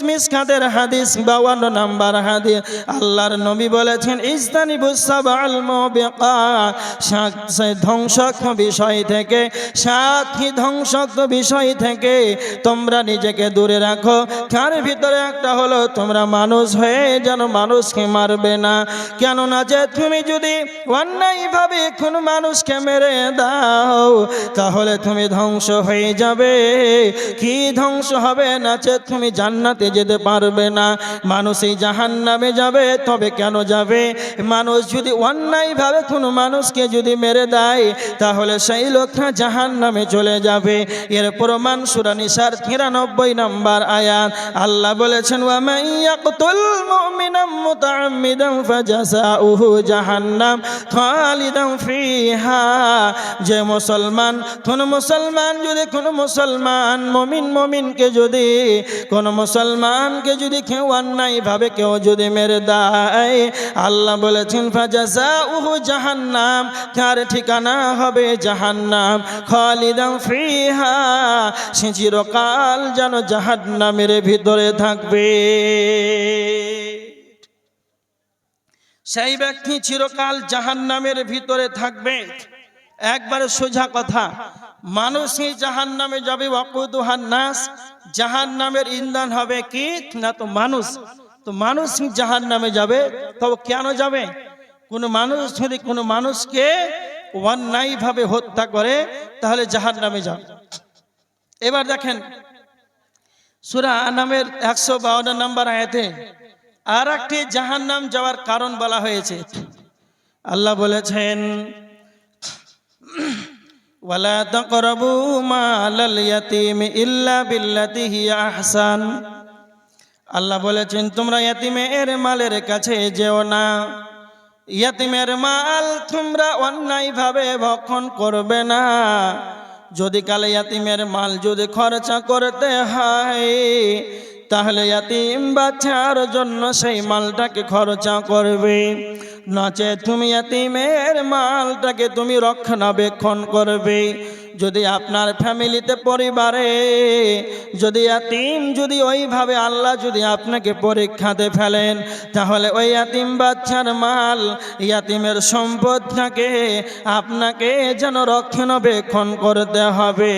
মিসকাতের হাদিস 52 নম্বর হাদিস, আল্লাহর নবী বলেছেন ইজতানিবুস সাবআল মুবিকাত, ধ্বংসক বিষয় থেকে, সাতটি ধ্বংসক বিষয় থেকে তোমরা নিজেকে দূরে রাখো। তার ভিতরে একটা হলো তোমরা মানুষ হয়ে যেন মানুষকে মারবে না। কেননা যে তুমি যদি অন্যায়ভাবে কোনো মানুষকে মেরে দাও তাহলে তুমি ধ্বংস হয়ে যাবে। কি ধ্বংস হবে না, যে তুমি জান্নাতে যেতে পারবে না, মানুষই জাহান্নামে যাবে। তবে কেন যাবে? মানুষ যদি অন্যায়ভাবে কোনো মানুষকে যদি মেরে দেয় তাহলে সেই লোকটা জাহান্নামে চলে যাবে। এর প্রমাণ সূরা নিসার 93 নম্বর আয়াত, আল্লাহ বলেছেন ওয়া মান ইয়াকতুল মুমিনাম মুতাআম্মিদান ফাজাযাউহু জাহান্নাম খালিদান ফিহা। যে মুসলমান, কোন মুসলমান যদি কোন মুসলমান মুমিনকে যদি কোন মুসলমানকে যদি কেউ অন্যায়ভাবে কেউ যদি মেরে দেয়, আল্লাহ বলেছেন ফাজাযাউহু জাহান্নাম, তার ঠিকানা হবে জাহান্নাম খালিদান ফিহা, সে চিরকাল যেন জাহান্নামের ভিতরে থাকবে। সেই ব্যক্তি চিরকাল জাহান্নামের ভিতরে থাকবে। একবারে সোজা কথা, মানুষই জাহান্নামে যাবে। ওয়াকুদুহান নাস, জাহান্নামের ইন্ধন হবে কি না তো মানুষ। তো মানুষই জাহান্নামে যাবে। তবে কেন যাবে? কোনো মানুষ যদি কোনো মানুষকে অন্যায়ভাবে হত্যা করে তাহলে জাহান্নামে যাবে। এবার দেখেন সূরা আনামের 152 নম্বর আয়াতে আর একটি জাহান্নাম যাওয়ার কারণ বলা হয়েছে। আল্লাহ বলেছেন ওয়ালা তাকরাবু মালাল ইয়াতীম ইল্লা বিল্লাতি হিয়া আহসান। আল্লাহ বলেছেন তোমরা ইয়াতীমের মালের কাছে যেও না। ইয়াতীমের মাল তোমরা অন্যায়ভাবে ভক্ষণ করবে না। যদি কালে ইয়াতীমের মাল যদি খরচা করতে হয় তাহলে ইয়াতীম বাচ্চার জন্য সেই মালটাকে খরচা করবে। নচে তুমি ইয়াতীমের মালটাকে তুমি রক্ষণাবেক্ষণ করবে। যদি আপনার ফ্যামিলিতে পরিবারে যদি ইয়াতীম যদি ওইভাবে আল্লাহ যদি আপনাকে পরীক্ষাতে ফেলেন তাহলে ওই ইয়াতীম বাচ্চার মাল ইয়াতীমের সম্পদটাকে আপনাকে যেন রক্ষণাবেক্ষণ করতে হবে।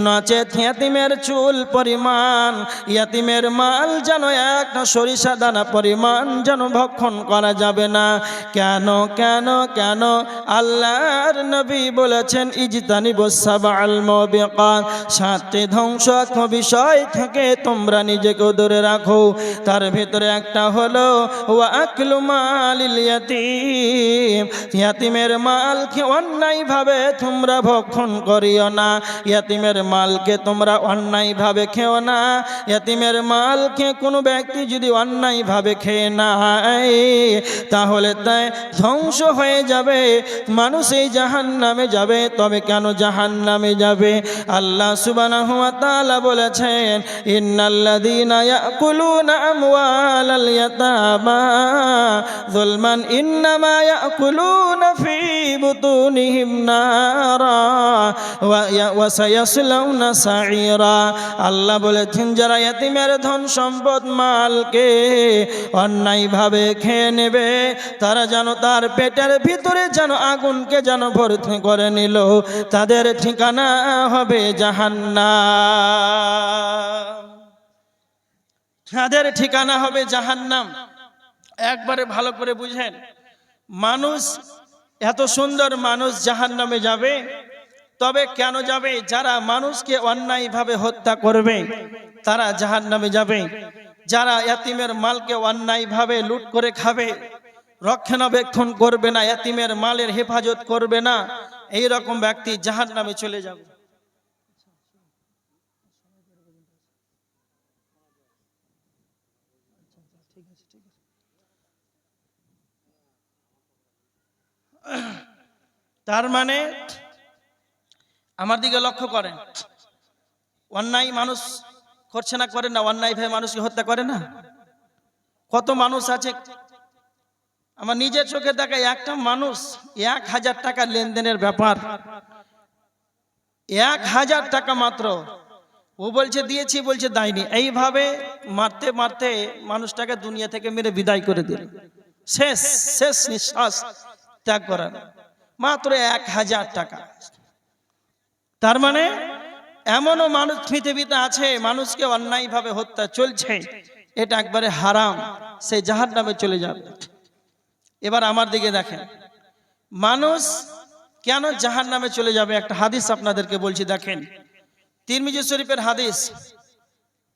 নচেত ইয়াতীমের চুল পরিমাণ ইয়াতীমের মাল যেন একটা সরিষা দানা পরিমাণ যেন ভক্ষণ করা যাবে না। কেন কেন কেন? আল্লাহর নবী বলেছেন ইজতানিবুস সাবআল মুবিকাত, সাতটি ধ্বংসাত্মক বিষয় থেকে তোমরা নিজেকে দূরে রাখো। তার ভিতরে একটা হলো ওয়া আকলু মালিল ইয়াতীম, ইয়াতীমের মালকে অন্যায়ভাবে তোমরা ভক্ষণ করিও না। ইয়াতীমের মালকে তোমরা অন্যায়ভাবে খেও না। ইয়াতীমের মালকে কোনো ব্যক্তি যদি অন্যায়ভাবে খেয়ে নেয় তাহলে তাই ধ্বংস হয়ে যাবে, মানুষ এই জাহান্নামে যাবে। তবে কেন জাহান্নামে যাবে? আল্লাহ সুবহানাহু ওয়া তাআলা বলেছেন ইন্নাল্লাযীনা ইয়াকুলুনা আমওয়ালাল ইয়াতামা যুলমান ইন্নামা ইয়াকুলুনা ফি বুতুনিহিম নারা ওয়া সায়াসলাউনা সাঈরা। আল্লাহ বলেছেন যারা ইয়াতীমের ধন সম্পদ মালকে অন্যায়ভাবে খেয়ে নেবে তারা যেন তার পেটের ভিতরে যেন আগুনকে যেন ভর্তি করে নিল, তাদের ঠিকানা হবে জাহান্নাম। তাদের ঠিকানা হবে জাহান্নাম। একবারে ভালো করে বুঝেন, মানুষ এত সুন্দর মানুষ জাহান্নামে যাবে। তবে কেন যাবে? যারা মানুষকে অন্যায়ভাবে হত্যা করবে তারা জাহান্নামে যাবে। যারা ইয়াতীমের মালকে অন্যায়ভাবে লুট করে খাবে, রক্ষণাবেক্ষণ করবে না, ইয়াতীমের মালের হেফাজত করবে না, এই রকম ব্যক্তি জাহান্নামে চলে যাবে। তার মানে আমার দিকে লক্ষ্য করেন, অন্যায় মানুষ করছে না, করে না? অন্যায় ভাবে মানুষকে হত্যা করে না? কত মানুষ আছে আমার নিজের চোখে দেখা, একটা মানুষ 1000 টাকা লেনদেনের ব্যাপার 1000 টাকা মাত্র। ও বলছে দিয়েছি, বলছে দেয়নি। এইভাবে মারতে মারতে মানুষটাকে দুনিয়া থেকে মেরে বিদায় করে দিল, শেষ শেষ নিঃশ্বাস ত্যাগ করার। মাত্র 1000 টাকা। তার মানে এমনও মানুষ পৃথিবীতে আছে, মানুষকে অন্যায়ভাবে হত্যা চলছে, এটা একবারে হারাম, সে জাহান্নামে চলে যাবে। এবার আমার দিকে দেখেন, মানুষ কেন জাহান্নামে চলে যাবে? একটা হাদিস আপনাদেরকে বলছি, দেখেন। তিরমিজি শরীফের হাদিস,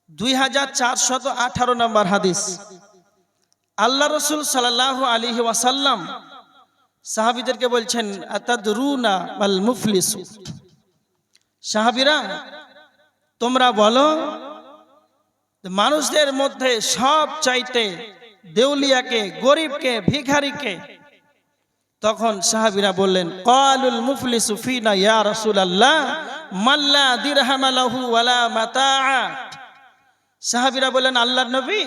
2418 নম্বর হাদিস। আল্লাহ রসুল সাল্লাল্লাহু আলাইহি ওয়াসাল্লাম সাহাবীদেরকে বলছেন, আতাদরুনা মাল মুফলিসু, সাহাবীরা তোমরা বলো মানুষদের মধ্যে সব চাইতে দেউলিয়াকে, গরিবকে, ভিখারিকে? তখন সাহাবীরা বললেন, ক্বালুল মুফলিসু ফিনা ইয়া রাসূলুল্লাহ মাল্লা দিরহাম লাহু ওয়ালা মাতাআ। সাহাবীরা বললেন, আল্লাহর নবী,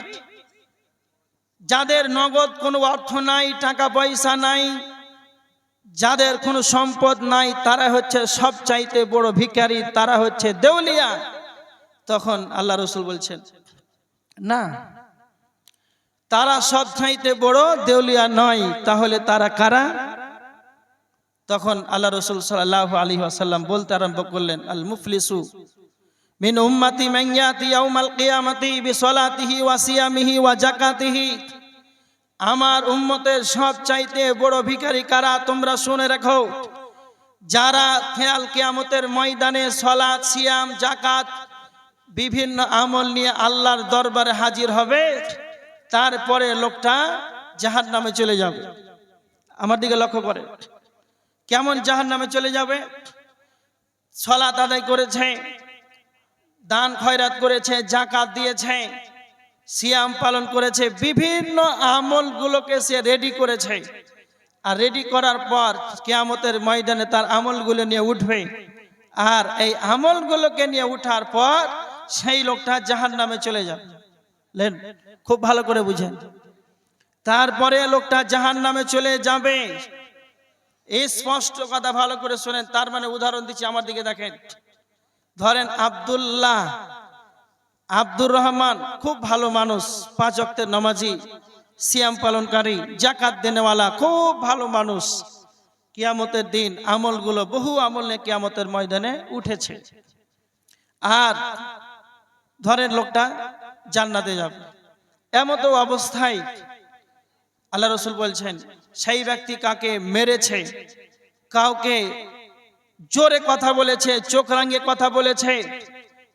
যাদের নগদ কোনো অর্থ নাই, টাকা পয়সা নাই, যাদের কোনো সম্পদ নাই, তারা হচ্ছে সব চাইতে বড় ভিখারি, তারা হচ্ছে দেউলিয়া। তখন আল্লাহ রাসূল বলছেন, না, তারা সব চাইতে বড় দেউলিয়া নয়, তাহলে তারা কারা? তখন আল্লাহ রাসূল সাল্লাল্লাহু আলাইহি ওয়াসাল্লাম বলতে আরম্ভ করলেন, আল মুফলিসু মিন উম্মতি মান ইয়াতি ইয়াউমাল কিয়ামাতি বিসলাতিহি ওয়া সিয়ামিহি ওয়া যাকাতিহি। আমার উম্মতের সব চাইতে বড় ভিখারি কারা? তোমরা শুনে রাখো, যারা খেয়াল কিয়ামতের ময়দানে সালাত, সিয়াম, যাকাত, বিভিন্ন আমল নিয়ে আল্লাহর দরবারে হাজির হবে, তারপরে লোকটা জাহান্নামে চলে যাবে। আমার দিকে লক্ষ্য করে, কেমন জাহান্নামে চলে যাবে? সালাত আদায় করেছে, দান খয়রাত করেছে, যাকাত দিয়েছে, সিয়াম পালন করেছে, বিভিন্ন আমলগুলোকে সে রেডি করেছে। আর রেডি করার পর কিয়ামতের ময়দানে তার আমলগুলো নিয়ে উঠবে। আর এই আমলগুলোকে নিয়ে উঠার পর সেই লোকটা জাহান্নামে চলে যাবে। খুব ভালো করে বুঝেন। তারপরে লোকটা জাহান্নামে চলে যাবে, এই স্পষ্ট কথা ভালো করে শোনেন। তার মানে উদাহরণ দিচ্ছি, আমার দিকে দেখেন। ধরেন আব্দুর রহমান খুব ভালো মানুষ, 5 ওয়াক্তের নামাজি, সিয়াম পালনকারী, যাকাত দেনেওয়ালা, খুব ভালো মানুষ। কিয়ামতের দিন আমলগুলো, বহু আমল নিয়ে কিয়ামতের ময়দানে উঠেছে। আর ধরেন লোকটা জান্নাতে যাবে। এমতো অবস্থায় আল্লাহ রাসূল বলছেন, সেই ব্যক্তি কাকে মেরেছে, কাউকে জোরে কথা বলেছে, চোখ রাঙিয়ে কথা বলেছে,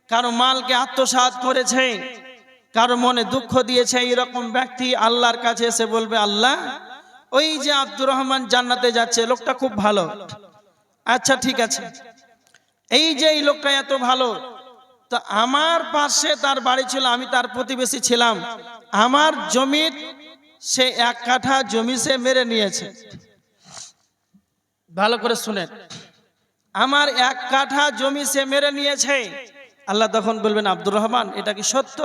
কারো মালকে আত্মসাৎ করেছে, কারো মনে দুঃখ দিয়েছে, এইরকম ব্যক্তি আল্লাহর কাছে এসে বলবে, আল্লাহ, ওই যে আব্দুর রহমান জান্নাতে যাচ্ছে, লোকটা খুব ভালো। আচ্ছা ঠিক আছে, এই যে এই লোকটা এত ভালো, তো আমার পাশে তার বাড়ি ছিল, আমি তার প্রতিবেশী ছিলাম, আমার জমির সে 1 কাঠা জমি সে মেরে নিয়েছে। ভালো করে শুনেন, আমার 1 কাঠা জমি সে মেরে নিয়েছে। আল্লাহ তখন বলবেন, আব্দুর রহমান, এটা কি সত্য?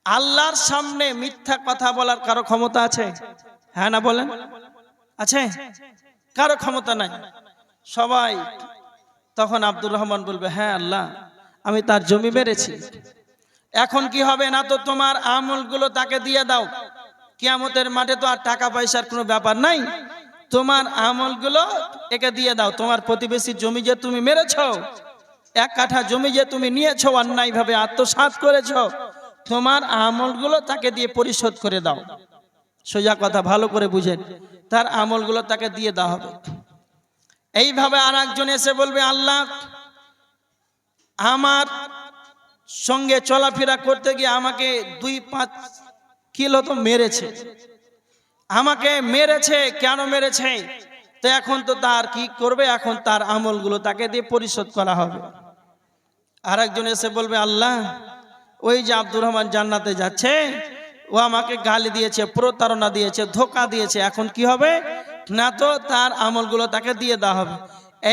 আল্লাহর সামনে মিথ্যা কথা বলার কারো ক্ষমতা আছে? হ্যাঁ না বলেন, আছে? কারো ক্ষমতা নাই, সবাই। তখন আব্দুর রহমান বলবে, হ্যাঁ আল্লাহ, আমি তার জমি মেরেছি। এখন কি হবে? না তো তোমার আমলগুলো তাকে দিয়ে দাও, কিয়ামতের মাঠে তো আর টাকা পয়সার কোনো ব্যাপার নাই, তোমার আমলগুলো একে দিয়ে দাও। তোমার প্রতিবেশীর জমি যে তুমি মেরেছো, 1 কাঠা জমি যে তুমি নিয়েছো, অন্যায়ভাবে আত্মসাৎ করেছো, তোমার আমলগুলো তাকে দিয়ে পরিশোধ করে দাও। সোজা কথা, ভালো করে বুঝেন, তার আমলগুলো তাকে দিয়ে দেওয়া হবে। এইভাবে আর একজন এসে বলবে, আল্লাহ, আমার সঙ্গে চলাফেরা করতে গিয়ে আমাকে 2-5 কিলো তো মেরেছে, আমাকে মেরেছে, কেন মেরেছে? তো এখন তো তার কি করবে? এখন তার আমলগুলো তাকে দিয়ে পরিশোধ করা হবে। আর একজন এসে বলবে, আল্লাহ, ওই যে আব্দুর রহমান জান্নাতে যাচ্ছে, ও আমাকে গালি দিয়েছে, প্রতারণা দিয়েছে, ধোঁকা দিয়েছে, এখন কি হবে? না তো তার আমলগুলো তাকে দিয়ে দেওয়া হবে।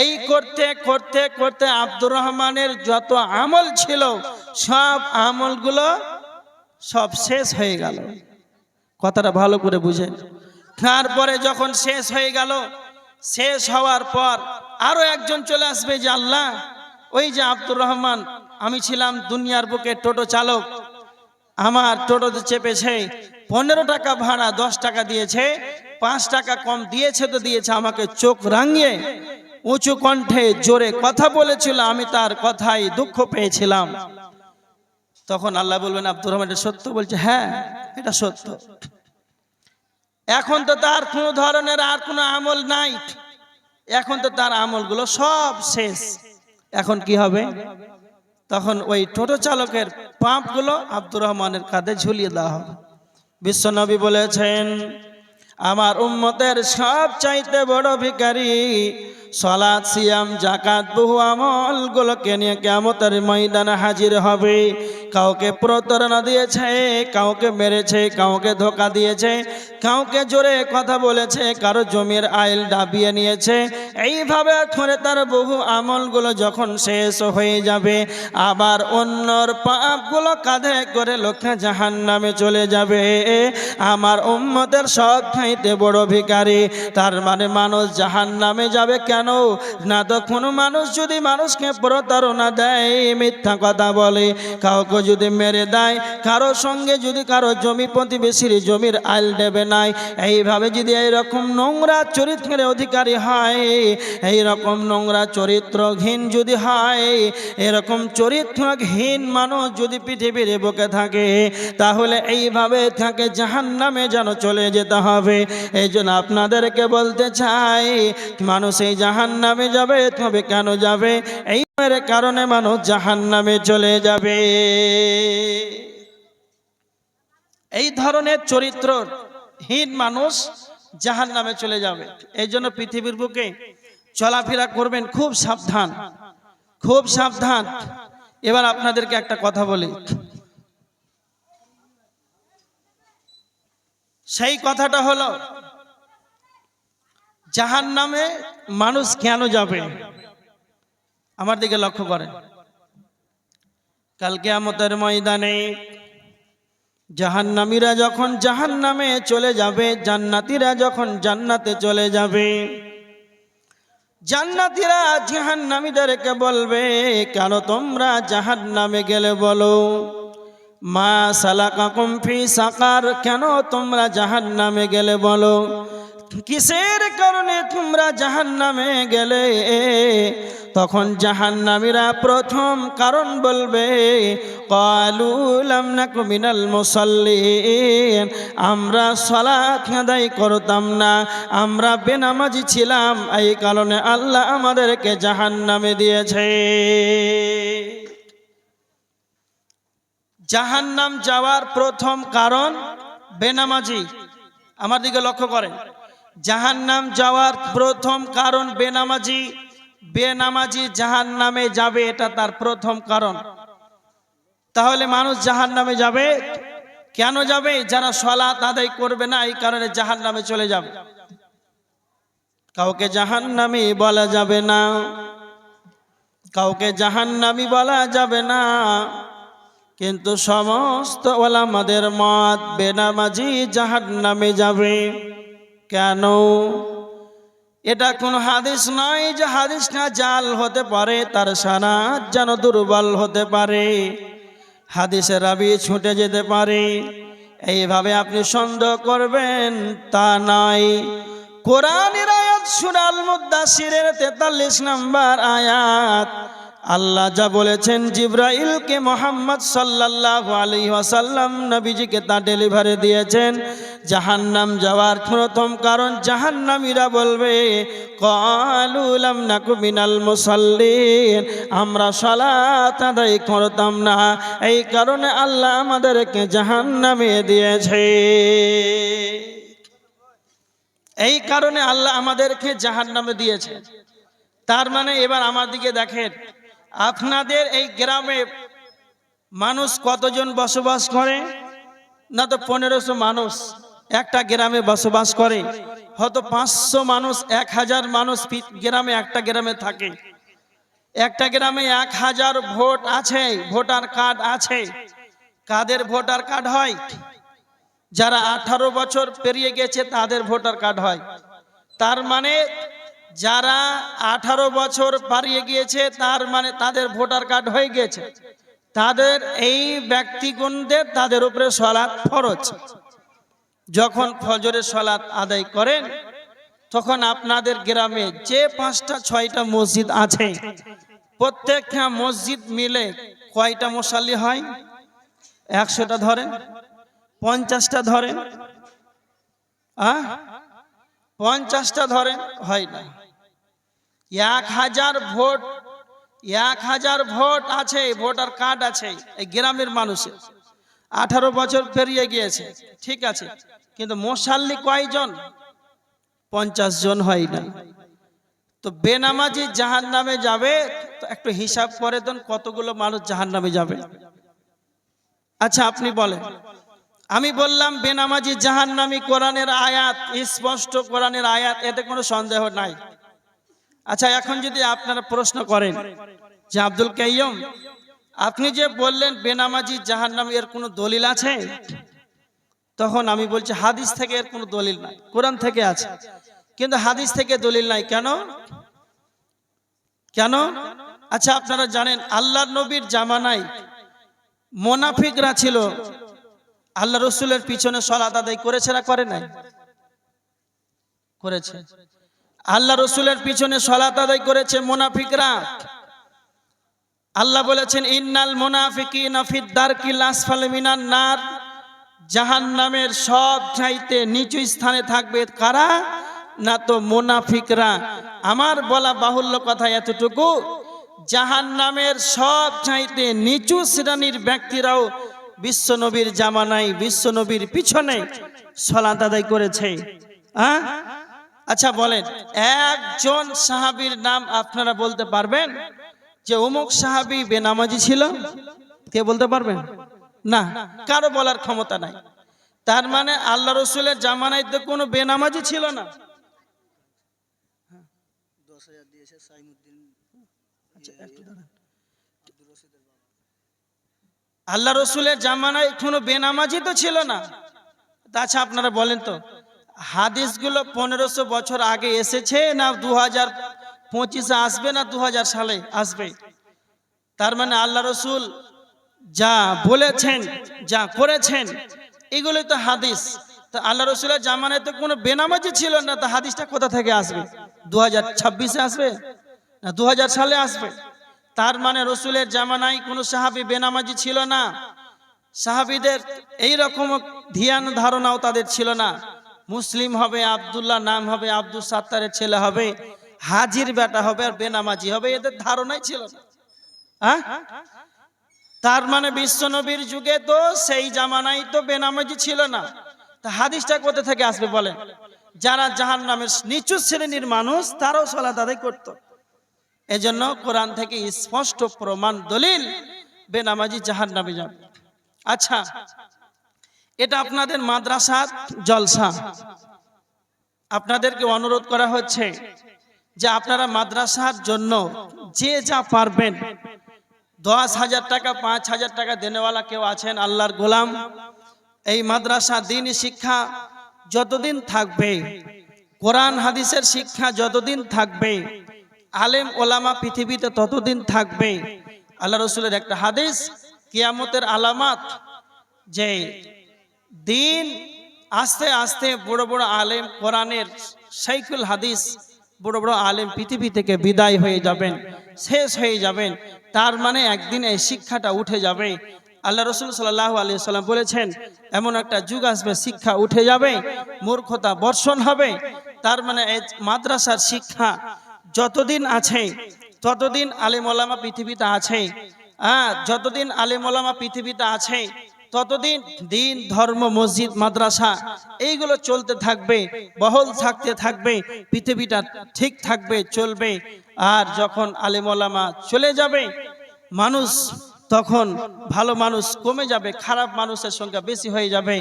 এই করতে করতে করতে আব্দুর রহমানের যত আমল ছিল, সব আমলগুলো সব শেষ হয়ে গেল। কথাটা ভালো করে বুঝেন। তারপরে যখন শেষ হয়ে গেল, শেষ হওয়ার পর আরো একজন চলে আসবে যে আল্লাহ, ওই যে আব্দুর রহমান, আমি ছিলাম দুনিয়ার বুকে টোটো চালক, আমার টোটোতে চেপেছে, 15 টাকা ভাড়া 10 টাকা দিয়েছে, 5 টাকা কম দিয়েছে তো দিয়েছে, আমাকে চোখ রাঙিয়ে উঁচু কণ্ঠে জোরে কথা বলেছিল, আমি তার কথাই দুঃখ পেয়েছিলাম। তখন আল্লাহ বলবেন আব্দুর রহমান এটা সত্য? বলছে হ্যাঁ এটা সত্য। এখন তো তার কোনো ধরনের আর কোনো আমল নাই, এখন তো তার আমলগুলো সব শেষ। এখন কি হবে? তখন ওই টোটো চালকের পাপগুলো আব্দুর রহমানের কাঁধে ঝুলিয়ে দেওয়া হবে। বিশ্বনবী বলেছেন আমার উম্মতের সব চাইতে বড় ভিখারি সালাত, সিয়াম, যাকাত, বহু আমলগুলোকে নিয়ে কিয়ামতের ময়দানে হাজির হবে। কাউকে প্রতারণা দিয়েছে, কাউকে মেরেছে, কাউকে ধোঁকা দিয়েছে, কাউকে জোরে কথা বলেছে, কারো জমির আইল ডাবিয়ে নিয়েছে। এইভাবে করে তার বহু আমলগুলো যখন শেষ হয়ে যাবে, আবার অন্যর পাপগুলো কাঁধে করে লোকে জাহান্নামে চলে যাবে। আমার উম্মতের সব চাইতে বড় ভিখারি, তার মানে মানুষ জাহান্নামে যাবে কেন? না তো কোনো মানুষ যদি মানুষকে প্রতারণা দেয়, মিথ্যা কথা বলে, কাউকে যদি মেরে দেয়, কারো সঙ্গে যদি কারো জমি প্রতিবেশীর জমির আইল দেবে নাই, এইভাবে যদি এইরকম নোংরা চরিত্রের অধিকারী হয়, এইরকম নোংরা চরিত্রহীন যদি হয়, এরকম চরিত্রহীন মানুষ যদি পৃথিবীর বুকে থাকে, তাহলে এইভাবে থাকে জাহান্নামে যেন চলে যেতে হবে। এই জন্য আপনাদেরকে বলতে চাই, মানুষ এই জাহান্নামে যাবে, তবে কেন যাবে? এই কারণে মানুষ জাহান্নামে চলে যাবে। এই ধরনের চরিত্রহীন মানুষ জাহান্নামে চলে যাবে। এই জন্য পৃথিবীর বুকে চলাফেরা করবেন খুব সাবধান, খুব সাবধান। এবার আপনাদেরকে একটা কথা বলি, সেই কথাটা হলো জাহান্নামে মানুষ কেন যাবে? আমার দিকে লক্ষ্য করেন। কাল কিয়ামতের ময়দানে জাহান্নামীরা যখন জাহান্নামে চলে যাবে, জান্নাতীরা যখন জান্নাতে চলে যাবে, জান্নাতীরা জাহান্নামীদেরকে বলবে কেন তোমরা জাহান্নামে গেলে বলো? মা সালাকাকুম ফি সাকার, কেন তোমরা জাহান্নামে গেলে বলো? কিসের কারণে তোমরা জাহান্নামে গেলে? তখন জাহান্নামীরা প্রথম কারণ বলবে ক্বালু লাম নাকু মিনাল মুসাল্লিন, আমরা সালাত আদায় করতাম না, আমরা বেনামাজি ছিলাম, এই কারণে আল্লাহ আমাদেরকে জাহান্নামে দিয়েছে। জাহান্নাম যাওয়ার প্রথম কারণ বেনামাজি। আমার দিকে লক্ষ্য করেন, জাহান্নাম যাওয়ার প্রথম কারণ বেনামাজি। বেনামাজি জাহান্নামে যাবে, এটা তার প্রথম কারণ। তাহলে মানুষ জাহান্নামে যাবে কেন যাবে? যারা সালাত আদায় করবে না, এই কারণে জাহান্নামে চলে যাবে। কাউকে জাহান্নামী বলা যাবে না, কাউকে জাহান্নামী বলা যাবে না, কিন্তু সমস্ত ওলামাদের মত বেনামাজি জাহান্নামে যাবে। কেন? এটা কোন হাদিস নয় যে হাদিসটা জাল হতে পারে, তার সনদ যেন দুর্বল হতে পারে, হাদিসের রাবি ছুটে যেতে পারে, এইভাবে আপনি সন্দেহ করবেন তা নয়। কোরআনের আয়াত সূরা আল মুদাসসিরের 43 নম্বর আয়াত, আল্লাহ যা বলেছেন জিবরাইলকে মুহাম্মদ সাল্লাল্লাহু আলাইহি ওয়াসাল্লাম নবীজিকে তা ডেলিভারি দিয়েছেন। জাহান্নাম যাওয়ার প্রথম কারণ জাহান্নামীরা বলবে ক্বালু লাম নাকু মিনাল মুসাল্লিন, আমরা সালাত আদায় করতাম না, এই কারণে আল্লাহ আমাদেরকে জাহান্নামে দিয়েছে। এই কারণে আল্লাহ আমাদেরকে জাহান্নামে দিয়েছে। তার মানে এবার আমার দিকে দেখেন, আপনাদের এই গ্রামে মানুষ কতজন বসবাস করে? না তো 1500 মানুষ একটা গ্রামে বসবাস করে, হয়তো 500 মানুষ 1000 মানুষ গ্রামে, একটা গ্রামে থাকে। একটা গ্রামে 1000 ভোট আছে, ভোটার কার্ড আছে। কাদের ভোটার কার্ড হয়? যারা 18 বছর পেরিয়ে গেছে তাদের ভোটার কার্ড হয়। তার মানে যারা 18 বছর পারিয়ে গিয়েছে তার মানে তাদের ভোটার কার্ড হয়ে গিয়েছে, তাদের এই ব্যক্তিগণদের তাদের উপরে সালাত ফরজ। যখন ফজরের সালাত আদায় করেন তখন আপনাদের গ্রামে যে 5টা 6টা মসজিদ আছে প্রত্যেকটা মসজিদ মিলে কয়টা মুসাল্লি হয়? 100টা ধরেন, 50টা ধরেন, 50টা ধরেন, হয় না। 1000 ভোট, 1000 ভোট আছে, ভোটার কার্ড আছে এই গ্রামের মানুষের। 18 বছর পেরিয়ে গিয়েছে, ঠিক আছে, কিন্তু মুসাল্লি কয়জন? 50 জন হয় না। তো বেনামাজি জাহান্নামে যাবে, তো একটু হিসাব করে দেন কতগুলো মানুষ জাহান্নামে যাবে। আচ্ছা আপনি বলেন। আমি বললাম বেনামাজি জাহান্নামী, কোরআনের আয়াত, স্পষ্ট কোরআনের আয়াত, এতে কোনো সন্দেহ নাই। আচ্ছা এখন যদি আপনারা প্রশ্ন করেন যে আব্দুল কাইয়ুম আপনি যে বললেন বেনামাজি জাহান্নামী, এর কোনো দলিল আছে? তখন আমি বলছি হাদিস থেকে এর কোনো দলিল নাই, কোরআন থেকে আছে, কিন্তু হাদিস থেকে দলিল নাই। কেন কেন? আচ্ছা আপনারা জানেন আল্লাহর নবীর জামানায় মুনাফিকরা ছিল, আল্লাহ রসুলের পিছনে সালাত আদায় করেছে না করে নাই? করেছে। আল্লাহ রসুলের পিছনে সালাত আদায় করেছে মুনাফিকরা। আল্লাহ বলেছেন ইন্নাল মুনাফিকিনা ফিদ দারকিল আসফালি মিনান নার, জাহান্নামের সব চাইতে নিচু স্থানে থাকবে কারা? না তো মুনাফিকরা। আমার বলা বাহুল্য কথা এতটুকু, জাহান্নামের সব চাইতে নিচু শ্রেণীর ব্যক্তিরাও বিশ্বনবীর জামানায় বিশ্বনবীর পিছনে সালাত আদায় করেছে। আচ্ছা বলেন একজন সাহাবীর নাম আপনারা বলতে পারবেন যে অমুক সাহাবী বেনামাজি ছিল? কে বলতে পারবেন? না, কারো বলার ক্ষমতা নাই। তার মানে আল্লাহ রসুলের জামানায় তো কোনো বেনামাজি ছিল না। আল্লাহ রসুলের জামানায় কোনো বেনামাজি তো ছিল না। আচ্ছা আপনারা বলেন তো হাদিসগুলো 1500 বছর আগে এসেছে না 2025-এ আসবে না 2000 সালে আসবে? তার মানে আল্লাহ রসুল যা বলেছেন যা করেছেন এগুলোই তো হাদিস। তা আল্লাহ রসুলের জামানায় তো কোনো বেনামাজি ছিল না, তা হাদিসটা কোথা থেকে আসবে? 2026-এ আসবে না 2000 সালে আসবে? তার মানে রসুলের জামানায় কোনো সাহাবী বেনামাজি ছিল না। সাহাবীদের এইরকম ধ্যান ধারণাও তাদের ছিল না। মুসলিম হবে, আব্দুল্লাহ নাম হবে, আব্দুল সাত্তারের ছেলে হবে, হাজির বেটা হবে আর বেনামাজি হবে, এদের ধারণাই ছিল না। তার মানে বিশ্বনবীর যুগে তো সেই জামানায় তো বেনামাজি ছিল না। তা হাদিসটা কোথা থেকে আসবে বলেন? যারা জাহান্নামের নিচু শ্রেণীর মানুষ তারাও সালাত আদায় করত। এজন্য কোরআন থেকে স্পষ্ট প্রমাণ দলিল বেনামাজি জাহান্নামে যাবে। আচ্ছা এটা আপনাদের মাদ্রাসার জলসা, আপনাদেরকে অনুরোধ করা হচ্ছে যে আপনারা মাদ্রাসার জন্য যে যা পারবেন 10,000 টাকা 5,000 টাকা দেনেওয়ালা কেউ আছেন আল্লাহর গোলাম, এই মাদ্রাসা দ্বীনি শিক্ষা যতদিন থাকবে, কোরআন হাদিসের শিক্ষা যতদিন থাকবে, আলেম ওলামা পৃথিবীতে ততদিন থাকবে। আল্লাহ রসুলের একটা হাদিস, কিয়ামতের আলামত যে দিন আস্তে আস্তে বড় বড় আলেম, কোরআনের শাইখুল হাদিস বড় বড় আলেম পৃথিবী থেকে বিদায় হয়ে যাবেন, শেষ হয়ে যাবেন। তার মানে একদিন এই শিক্ষাটা উঠে যাবে। আল্লাহ রসুল সাল্লাল্লাহু আলাইহি সাল্লাম বলেছেন এমন একটা যুগ আসবে শিক্ষা উঠে যাবে, মূর্খতা বর্ষণ হবে। তার মানে এই মাদ্রাসার শিক্ষা যতদিন আছে ততদিন আলেম ওলামা পৃথিবীতে আছে। যতদিন আলেম ওলামা পৃথিবীতে আছে ততদিন দিন ধর্ম মসজিদ মাদ্রাসা এইগুলো চলতে থাকবে, বহল থাকতে থাকবে, পৃথিবীটা ঠিক থাকবে, চলবে। আর যখন আলেম ওলামা চলে যাবে মানুষ, তখন ভালো মানুষ কমে যাবে, খারাপ মানুষের সংখ্যা বেশি হয়ে যাবে,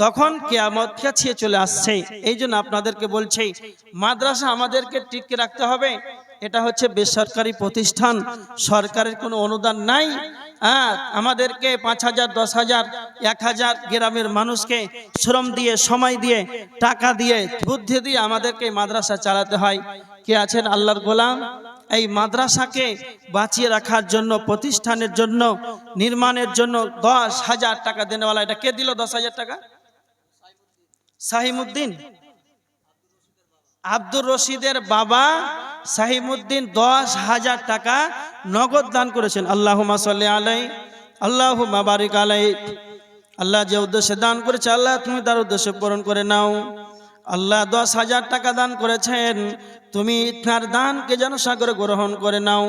তখন কিয়ামত কাছে চলে আসছে। এই জন্য আপনাদেরকে বলছি মাদ্রাসা আমাদেরকে টিকে রাখতে হবে। এটা হচ্ছে বেসরকারি প্রতিষ্ঠান, সরকারের কোনো অনুদান নাই। আমাদেরকে 5,000, 10,000, 1,000 গ্রামের মানুষকে শ্রম দিয়ে, সময় দিয়ে, টাকা দিয়ে, বুদ্ধি দিয়ে আমাদেরকে মাদ্রাসা চালাতে হয়। কে আছেন আল্লাহর গোলাম? এই মাদ্রাসাকে বাঁচিয়ে রাখার জন্য, প্রতিষ্ঠানের জন্য, নির্মাণের জন্য 10,000 টাকা দেনেওয়ালা, এটা কে দিল 10,000 টাকা? সাহিমুদ্দিন, আব্দুর রশিদের বাবা সাহিমুদ্দিন 10,000 টাকা নগদ দান করেছেন। আল্লাহুম্মা সাল্লি আলাইহি, আল্লাহুম্মা বারিক আলাইহি। আল্লাহ যে উদ্দেশ্যে দান করেছে, আল্লাহ তুমি তার উদ্দেশ্য পূরণ করে নাও। আল্লাহ 10,000 টাকা দান করেছেন, তুমি তার দানকে যেন সাগরে গ্রহণ করে নাও।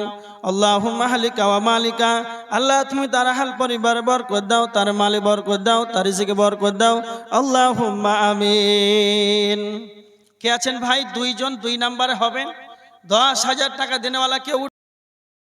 আল্লাহুম্মা হালিকা ওয়া মালিকা, আল্লাহ তুমি তার হাল পরিবার বরকত দাও, তার মালে বরকত দাও, তার রিজিকে বরকত দাও। আল্লাহুম্মা আমিন। কে আছেন ভাই? 2 জন 2 নম্বরে হবেন। 10,000 টাকা দেনেওয়ালা কেউ